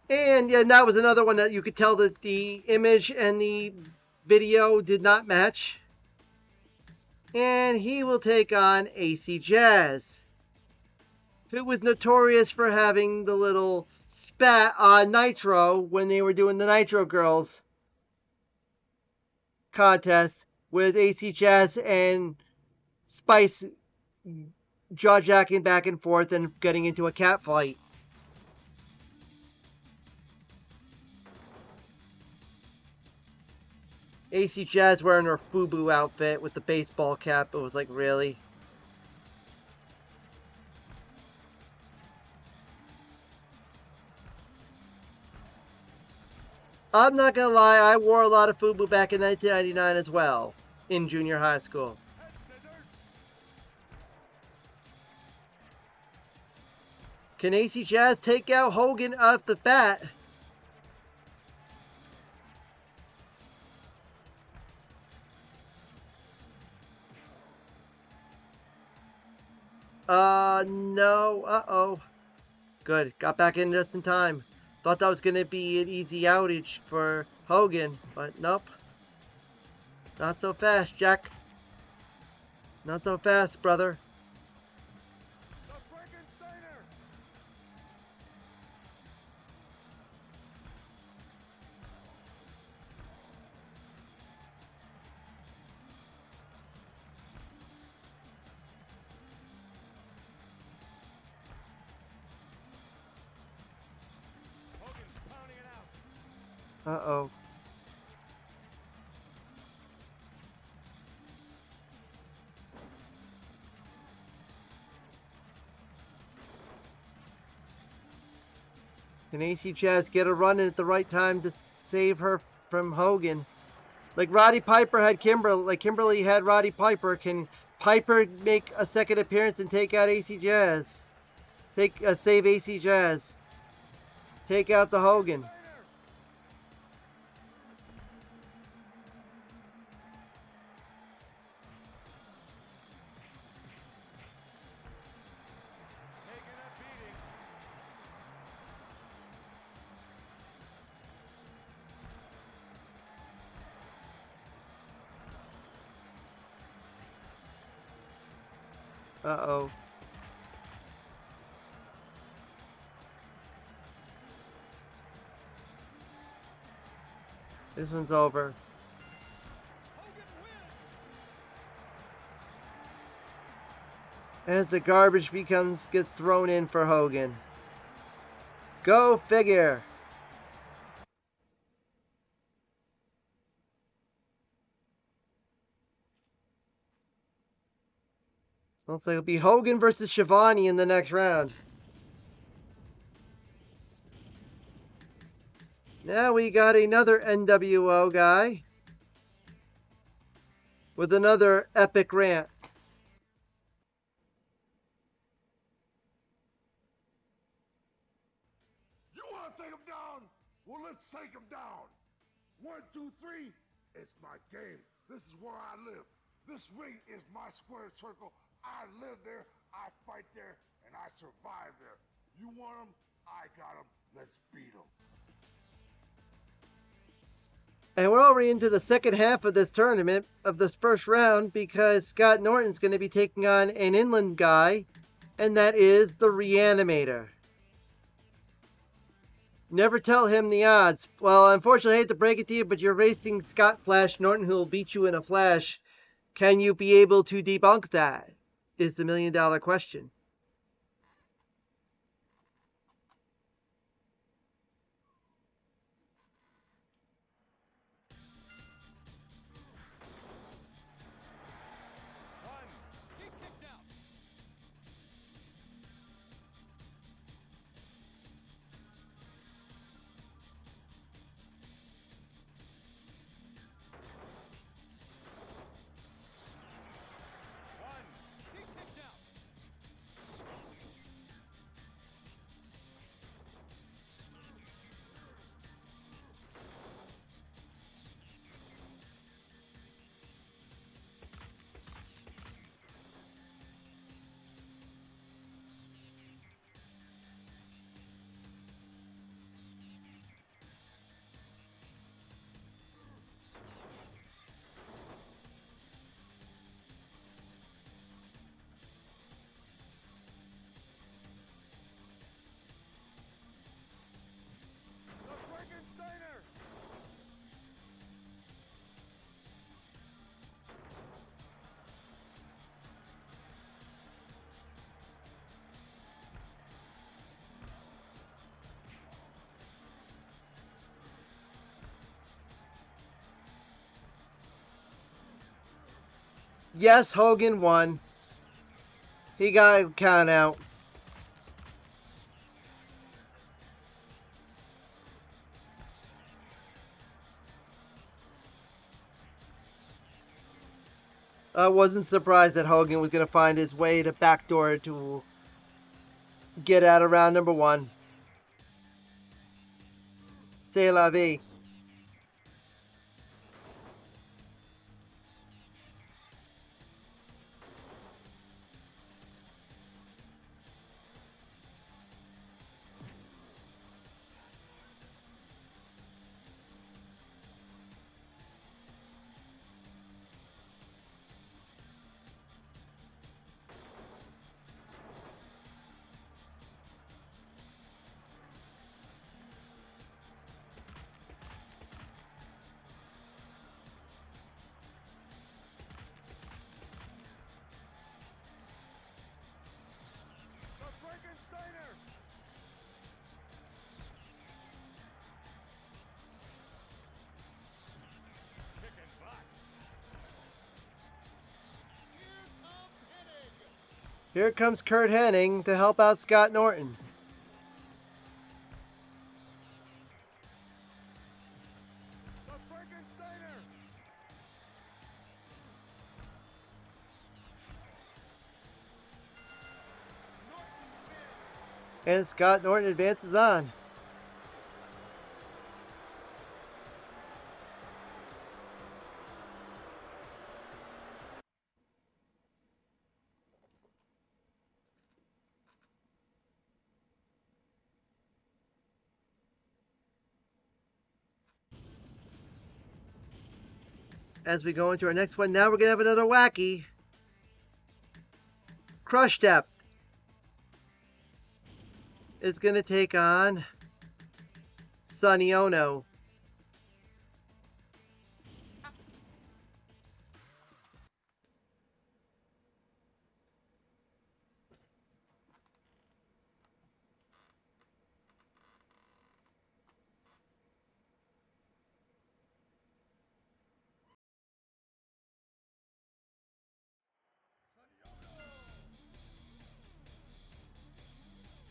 And yeah, that was another one that you could tell that the image and the video did not match. And he will take on AC Jazz, who was notorious for having the little spat on Nitro when they were doing the Nitro Girls contest with AC Jazz and Spice jaw-jacking back and forth and getting into a cat fight. AC Jazz wearing her FUBU outfit with the baseball cap. It was like, really? I'm not gonna lie, I wore a lot of FUBU back in 1999 as well, in junior high school. Can AC Jazz take out Hogan off the bat? No. Uh-oh. Good. Got back in just in time. Thought that was going to be an easy outage for Hogan, but nope. Not so fast, Jack. Not so fast, brother. Uh-oh. Can AC Jazz get a run in at the right time to save her from Hogan? Like Roddy Piper had Kimberly, like Kimberly had Roddy Piper. Can Piper make a second appearance and take out AC Jazz? Save AC Jazz. Take out the Hogan. Uh-oh. This one's over. As the garbage gets thrown in for Hogan. Go figure. Looks like it'll be Hogan versus Shivani in the next round. Now we got another nWo guy with another epic rant. You want to take him down? Well, let's take him down. 1, 2, 3. It's my game. This is where I live. This ring is my square circle. I live there, I fight there, and I survive there. You want him? I got him. Let's beat him. And we're already into the second half of this tournament, of this first round, because Scott Norton's going to be taking on an inland guy, and that is the Reanimator. Never tell him the odds. Well, unfortunately, I hate to break it to you, but you're racing Scott Flash Norton, who will beat you in a flash. Can you be able to debunk that? Is the $1 million question. Yes, Hogan won. He got a count out. I wasn't surprised that Hogan was going to find his way to backdoor to get out of round number one. C'est la vie. Here comes Kurt Hennig to help out Scott Norton. And Scott Norton advances on. As we go into our next one, now we're going to have another wacky. Crush Depth is going to take on Sonny Ono.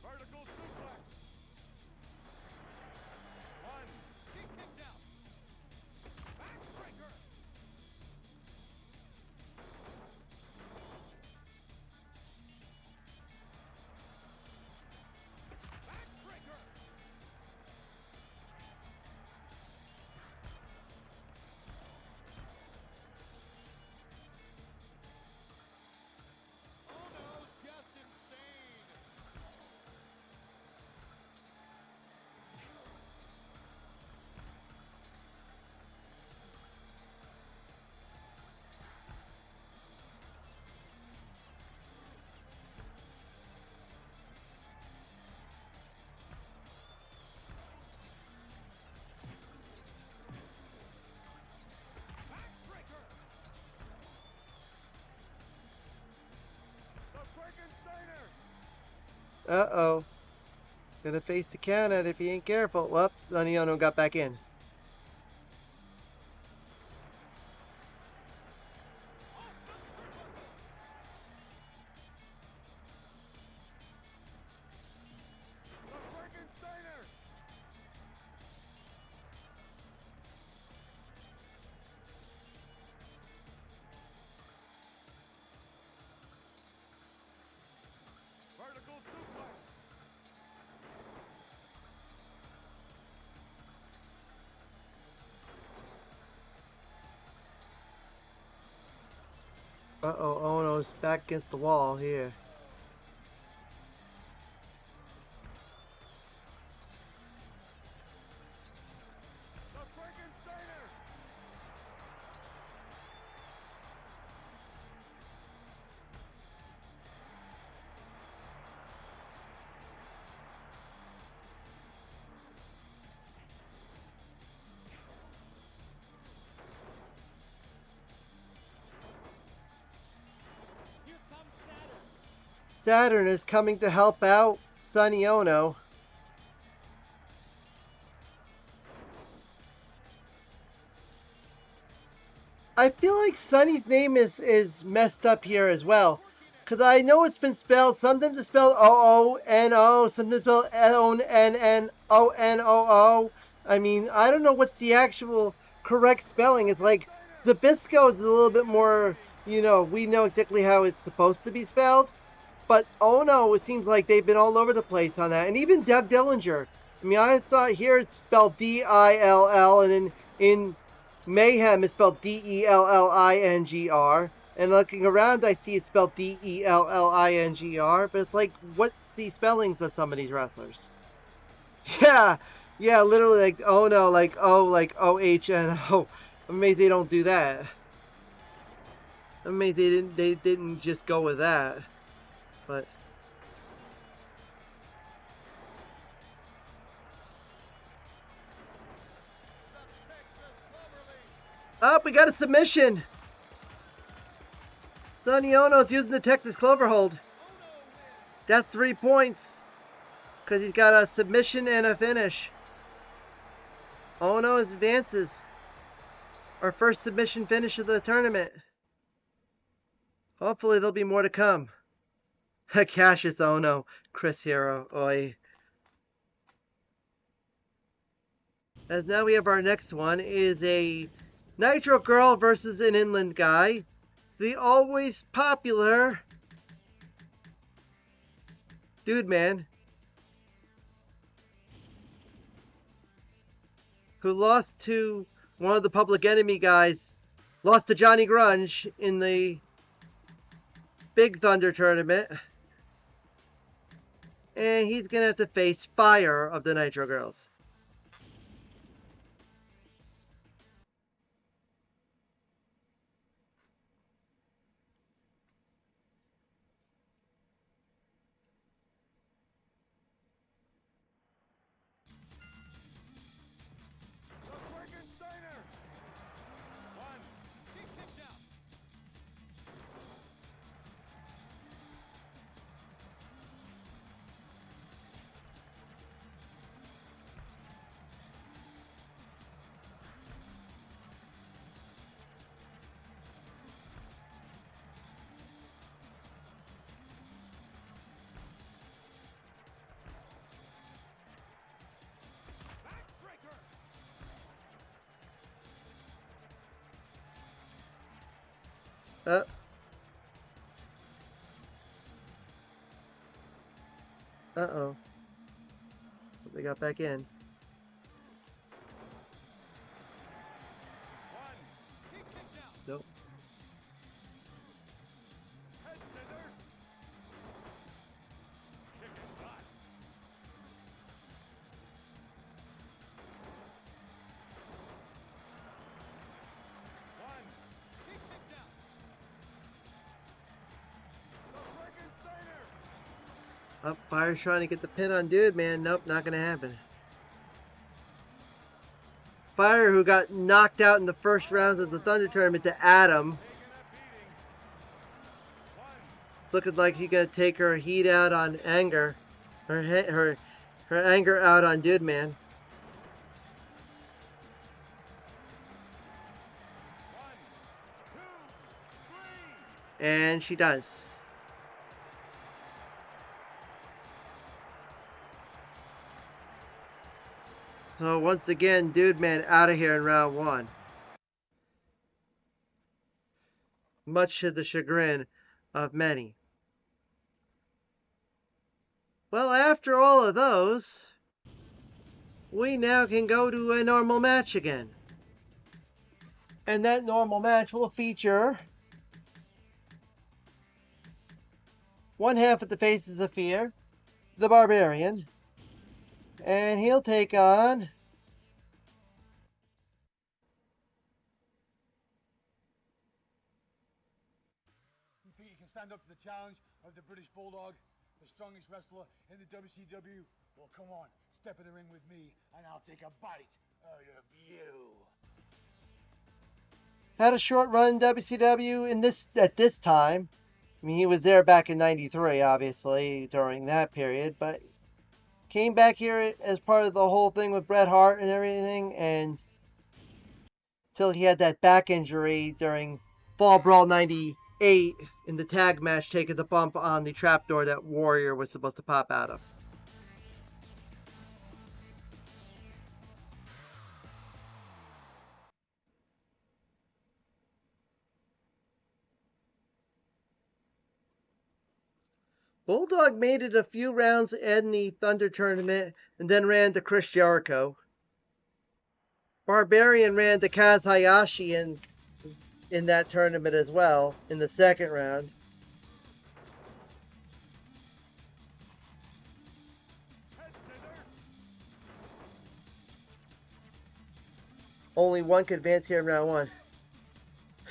Vertical suplex. One. He kicked out. Backbreaker. Backbreaker. Oh no, just insane. Backbreaker. The Frankensteiner. Uh-oh. Gonna face the count out if he ain't careful. Whoops, Sonny Ono got back in. The Frankensteiner. Vertical suplex. Uh-oh, Ono's back against the wall here. The Frankensteiner. Here comes Saturn. Saturn is coming to help out Sonny Ono. I feel like Sonny's name is messed up here as well. Because I know it's been spelled, sometimes it's spelled O-O-N-O, sometimes it's spelled L-O-N-N-O-N-O-O. I mean, I don't know what's the actual correct spelling. It's like Zabisco is a little bit more, we know exactly how it's supposed to be spelled. But Ono, it seems like they've been all over the place on that. And even Doug Dillinger. I mean, I saw here it's spelled D-I-L-L, and in Mayhem it's spelled D-E-L-L-I-N-G-R. And looking around, I see it's spelled D-E-L-L-I-N-G-R. But it's like, what's the spellings of some of these wrestlers? Yeah, yeah, literally like Ono, like O, like O-H-N-O. I'm amazed they don't do that. I'm amazed they didn't just go with that. But oh, we got a submission. Sonny Ono's using the Texas Clover hold. That's 3 points. Because he's got a submission and a finish. Ono advances. Our first submission finish of the tournament. Hopefully there'll be more to come. Cassius Ono, Chris Hero, oi. As now we have our next one is a Nitro Girl versus an Inland guy. The always popular Dude Man. who lost to one of the Public Enemy guys, lost to Johnny Grunge in the Big Thunder tournament. And he's going to have to face Fire of the Nitro Girls. The Frankensteiner! One. He kicked out. Backbreaker! Uh oh. They got back in. One. He kicked out. Nope. Head scissors. Chicken butt. One. He kicked out. The Frankensteiner! Up, Fire's trying to get the pin on Dude Man. Nope, not gonna happen. Fire, who got knocked out in the first rounds of the Thunder tournament to Adam, Taking a beating. One. looking like he's gonna take her heat out on Anger, her anger out on Dude Man, One. Two. Three. and she does. So once again, Dude Man out of here in round one. Much to the chagrin of many. Well, after all of those, we now can go to a normal match again. And that normal match will feature one half of the Faces of Fear, the Barbarian, and he'll take on You think you can stand up to the challenge of the British Bulldog, the strongest wrestler in the WCW? Well, come on, step in the ring with me, and I'll take a bite out of you. had a short run in WCW at this time. I mean, he was there back in '93, obviously, during that period, but came back here as part of the whole thing with Bret Hart and everything, and till he had that back injury during Fall Brawl '98 in the tag match, taking the bump on the trapdoor that Warrior was supposed to pop out of. Bulldog made it a few rounds in the Thunder tournament and then ran to Chris Jericho. Barbarian ran to Kaz Hayashi in that tournament as well in the second round. Head scissors. Only one could advance here in round one.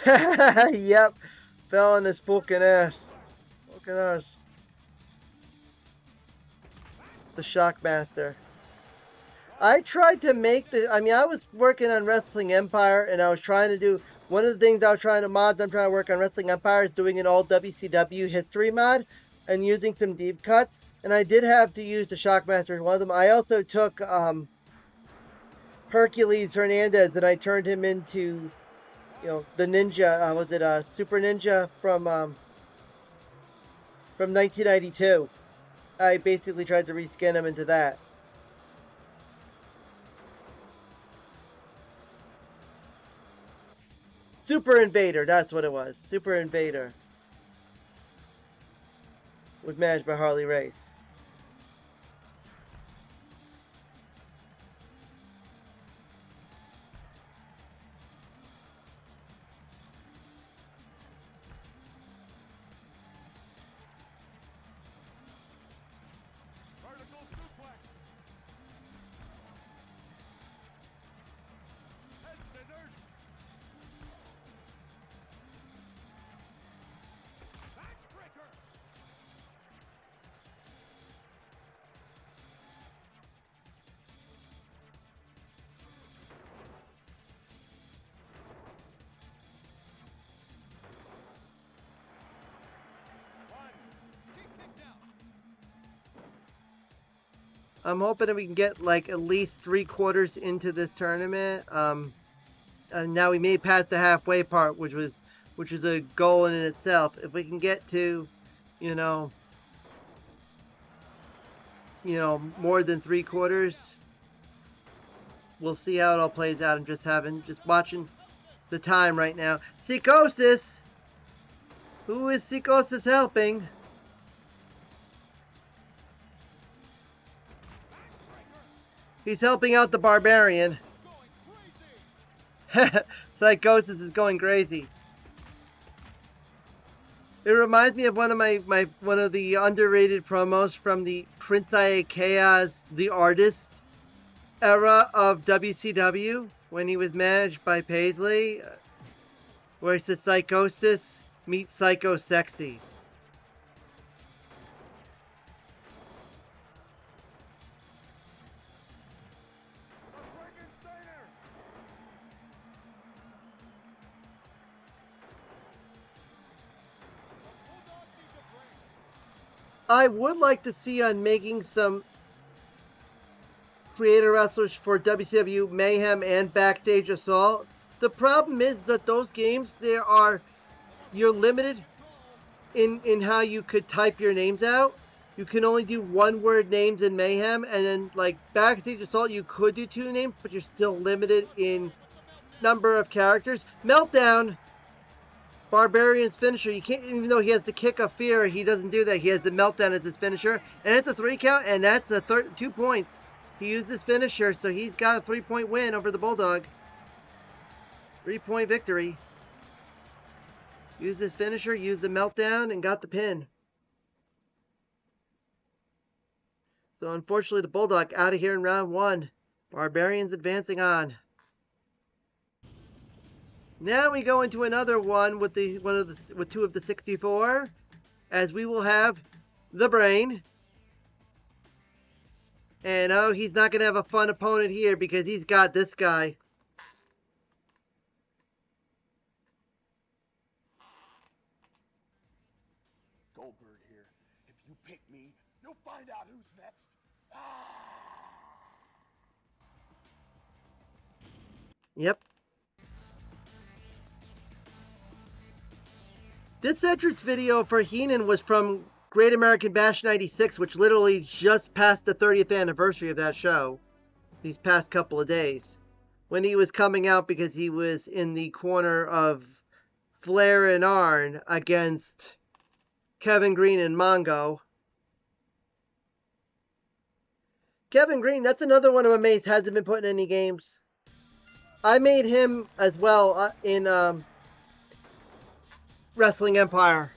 Yep, fell on his fucking ass. Fucking ass. The Shockmaster. I tried to make I was working on Wrestling Empire, and I was trying to do, one of the things I was trying to I'm trying to work on Wrestling Empire is doing an old WCW history mod and using some deep cuts, and I did have to use the Shockmaster as one of them. I also took Hercules Hernandez and I turned him into, the ninja, was it Super Ninja from 1992. I basically tried to reskin him into that. Super Invader, that's what it was. Super Invader. Was managed by Harley Race. I'm hoping that we can get like at least 3/4 into this tournament. And now we made past the halfway part, which was a goal in itself. If we can get to, you know, more than 3/4, we'll see how it all plays out. I'm just watching the time right now. Psychosis! Who is Psychosis helping? He's helping out the Barbarian. Psychosis is going crazy. It reminds me of one of the underrated promos from the Prince Iaukea, the artist era of WCW when he was managed by Paisley, where he says Psychosis meets Psycho Sexy. I would like to see on making some creator wrestlers for WCW Mayhem and Backstage Assault. The problem is that those games, you're limited in how you could type your names out. You can only do one-word names in Mayhem, and then like Backstage Assault, you could do 2 names, but you're still limited in number of characters. Meltdown, Barbarian's finisher. You can't, even though he has the kick of fear, he doesn't do that. He has the meltdown as his finisher, and it's a 3 count, and that's a 2 points. He used his finisher, so he's got a 3-point win over the Bulldog. 3-point victory. Used his finisher, used the meltdown, and got the pin. So unfortunately, the Bulldog out of here in round 1. Barbarians advancing on. Now we go into another one with 2 of the 64, as we will have the Brain. And oh, he's not gonna have a fun opponent here because he's got this guy. Goldberg here. If you pick me, you'll find out who's next. Yep. This entrance video for Heenan was from Great American Bash 96, which literally just passed the 30th anniversary of that show these past couple of days. When he was coming out because he was in the corner of Flair and Arn against Kevin Green and Mongo. Kevin Green, that's another one I'm amazed hasn't been put in any games. I made him as well in Wrestling Empire.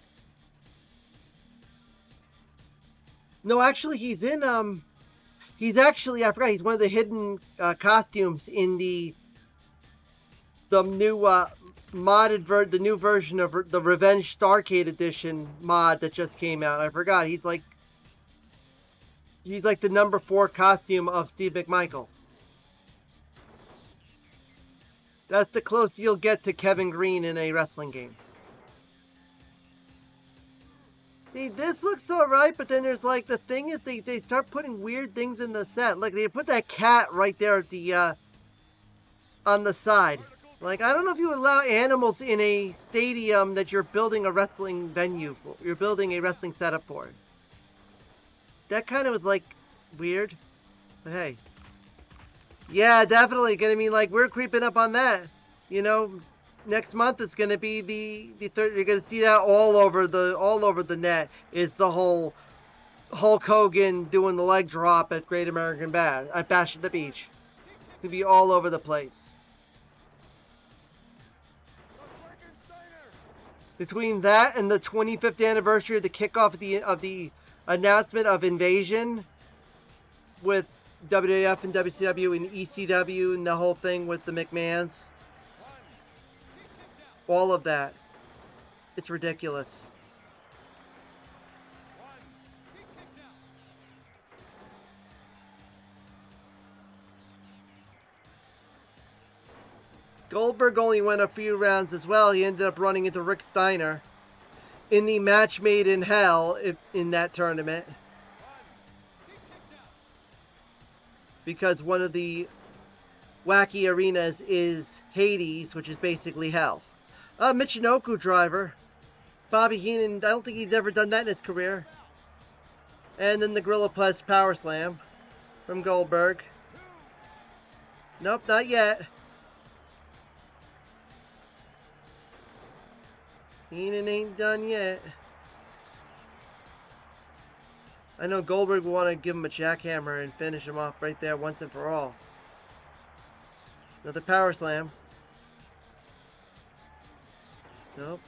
No, actually, he's in, he's actually, I forgot, he's one of the hidden costumes in the new the new version of the Revenge Starcade Edition mod that just came out. I forgot, he's like the number 4 costume of Steve McMichael. That's the closest you'll get to Kevin Green in a wrestling game. See, this looks alright, but then there's like, the thing is they start putting weird things in the set. Like they put that cat right there at the on the side. Like, I don't know if you allow animals in a stadium that you're building a wrestling venue for. You're building a wrestling setup for. That kind of was like weird. But hey. Yeah, definitely gonna mean like we're creeping up on that. You know, next month it's gonna be the third. You're gonna see that all over the net. Is the whole Hulk Hogan doing the leg drop at Great American Bash at Bash at the Beach. It's gonna be all over the place. Between that and the 25th anniversary of the kickoff of the announcement of Invasion with WWF and WCW and ECW and the whole thing with the McMahons. All of that. It's ridiculous. Goldberg only went a few rounds as well. He ended up running into Rick Steiner in the match made in hell in that tournament. because one of the wacky arenas is Hades, which is basically hell. Michinoku driver. Bobby Heenan, I don't think he's ever done that in his career. And then the Gorilla Plus Power Slam from Goldberg. Nope, not yet. Heenan ain't done yet. I know Goldberg will want to give him a jackhammer and finish him off right there once and for all. Another Power Slam. Nope.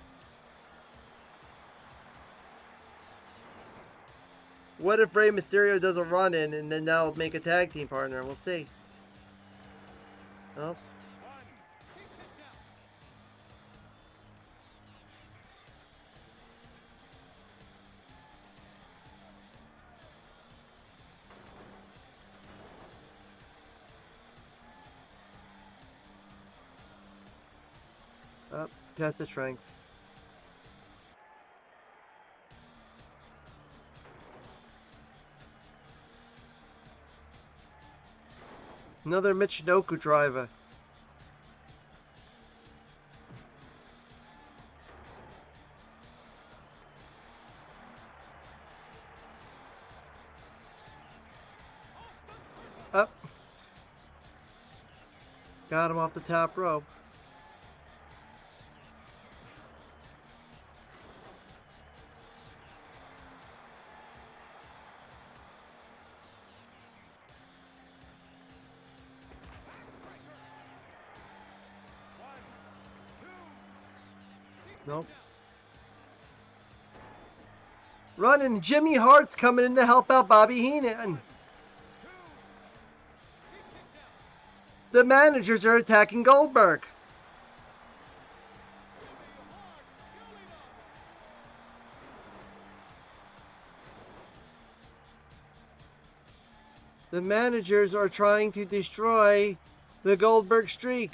What if Rey Mysterio does a run-in and then that'll make a tag team partner? We'll see. Oh. Oh, test of strength. Another Michinoku driver. Up. Got him off the top rope. Nope. Running, Jimmy Hart's coming in to help out Bobby Heenan. The managers are attacking Goldberg. The managers are trying to destroy the Goldberg streak.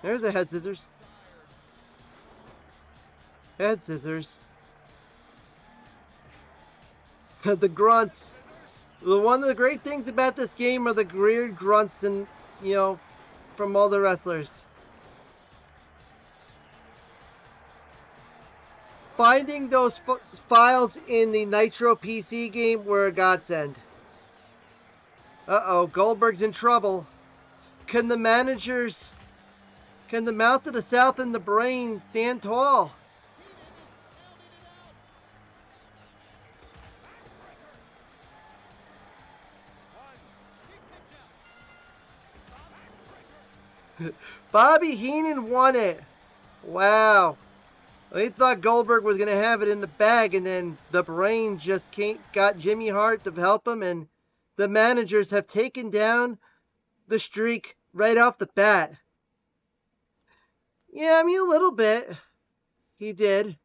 There's the head scissors. Head scissors. The grunts. One of the great things about this game are the weird grunts and, from all the wrestlers. Finding those files in the Nitro PC game were a godsend. Uh-oh, Goldberg's in trouble. Can the Mouth of the South and the Brain stand tall? Bobby Heenan won it. Wow. They thought Goldberg was going to have it in the bag, and then the Brain just got Jimmy Hart to help him, and the managers have taken down the streak right off the bat. Yeah, I mean, a little bit. He did.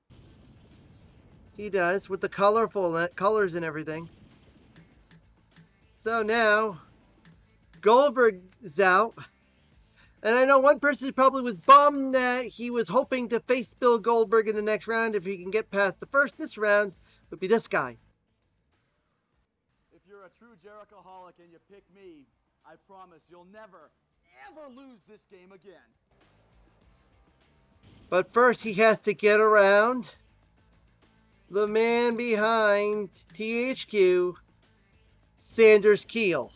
He does, with the colors and everything. So now, Goldberg's out. And I know one person probably was bummed that he was hoping to face Bill Goldberg in the next round. If he can get past the first, this round would be this guy. If you're a true Jerichoholic and you pick me, I promise you'll never, ever lose this game again. But first he has to get around the man behind THQ, Sanders Keel,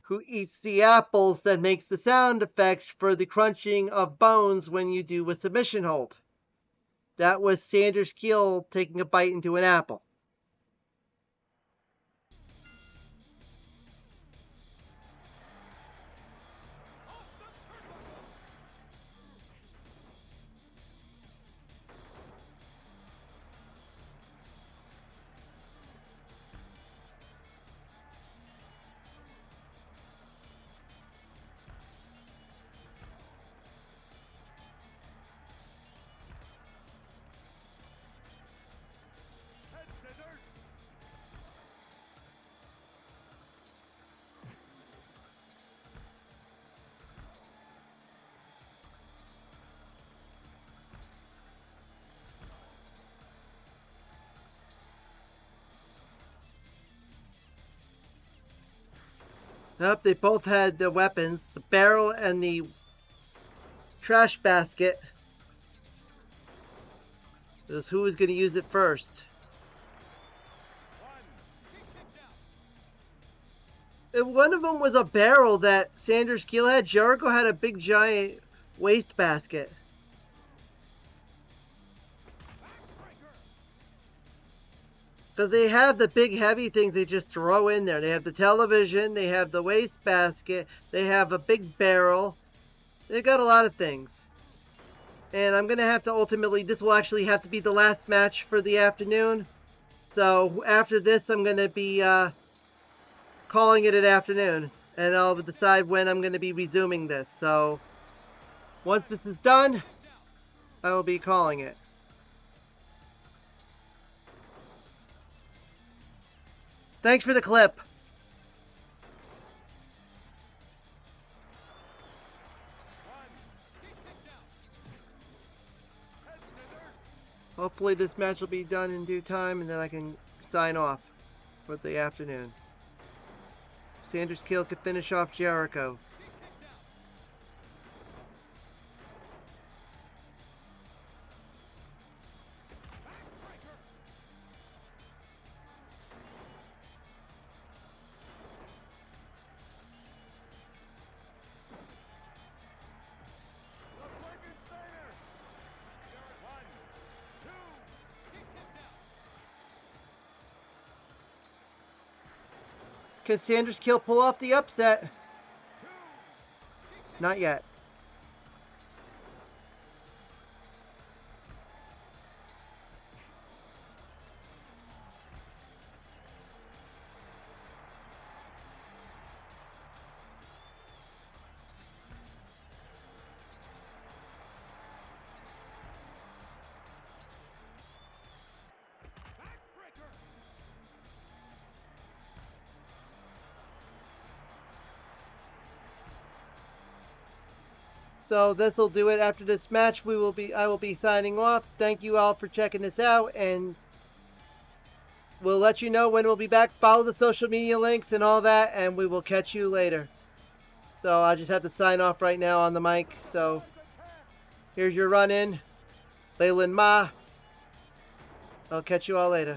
who eats the apples that makes the sound effects for the crunching of bones when you do a submission hold. That was Sanders Keel taking a bite into an apple. Nope, they both had the weapons, the barrel and the trash basket. It was who was going to use it first. And one of them was a barrel that Sanders Keel had. Jericho had a big giant waste basket. Because they have the big heavy things they just throw in there. They have the television, they have the waste basket, they have a big barrel. They got a lot of things. And I'm going to have to ultimately, this will actually have to be the last match for the afternoon. So after this, I'm going to be calling it an afternoon. And I'll decide when I'm going to be resuming this. So once this is done, I will be calling it. Thanks for the clip. Hopefully this match will be done in due time and then I can sign off for the afternoon. Sanders Keel could finish off Jericho. Can Sanders Keel pull off the upset? Not yet. So this will do it. After this match, I will be signing off. Thank you all for checking this out, and we'll let you know when we'll be back. Follow the social media links and all that, and we will catch you later. So I just have to sign off right now on the mic. So here's your run-in. Leyland Ma. I'll catch you all later.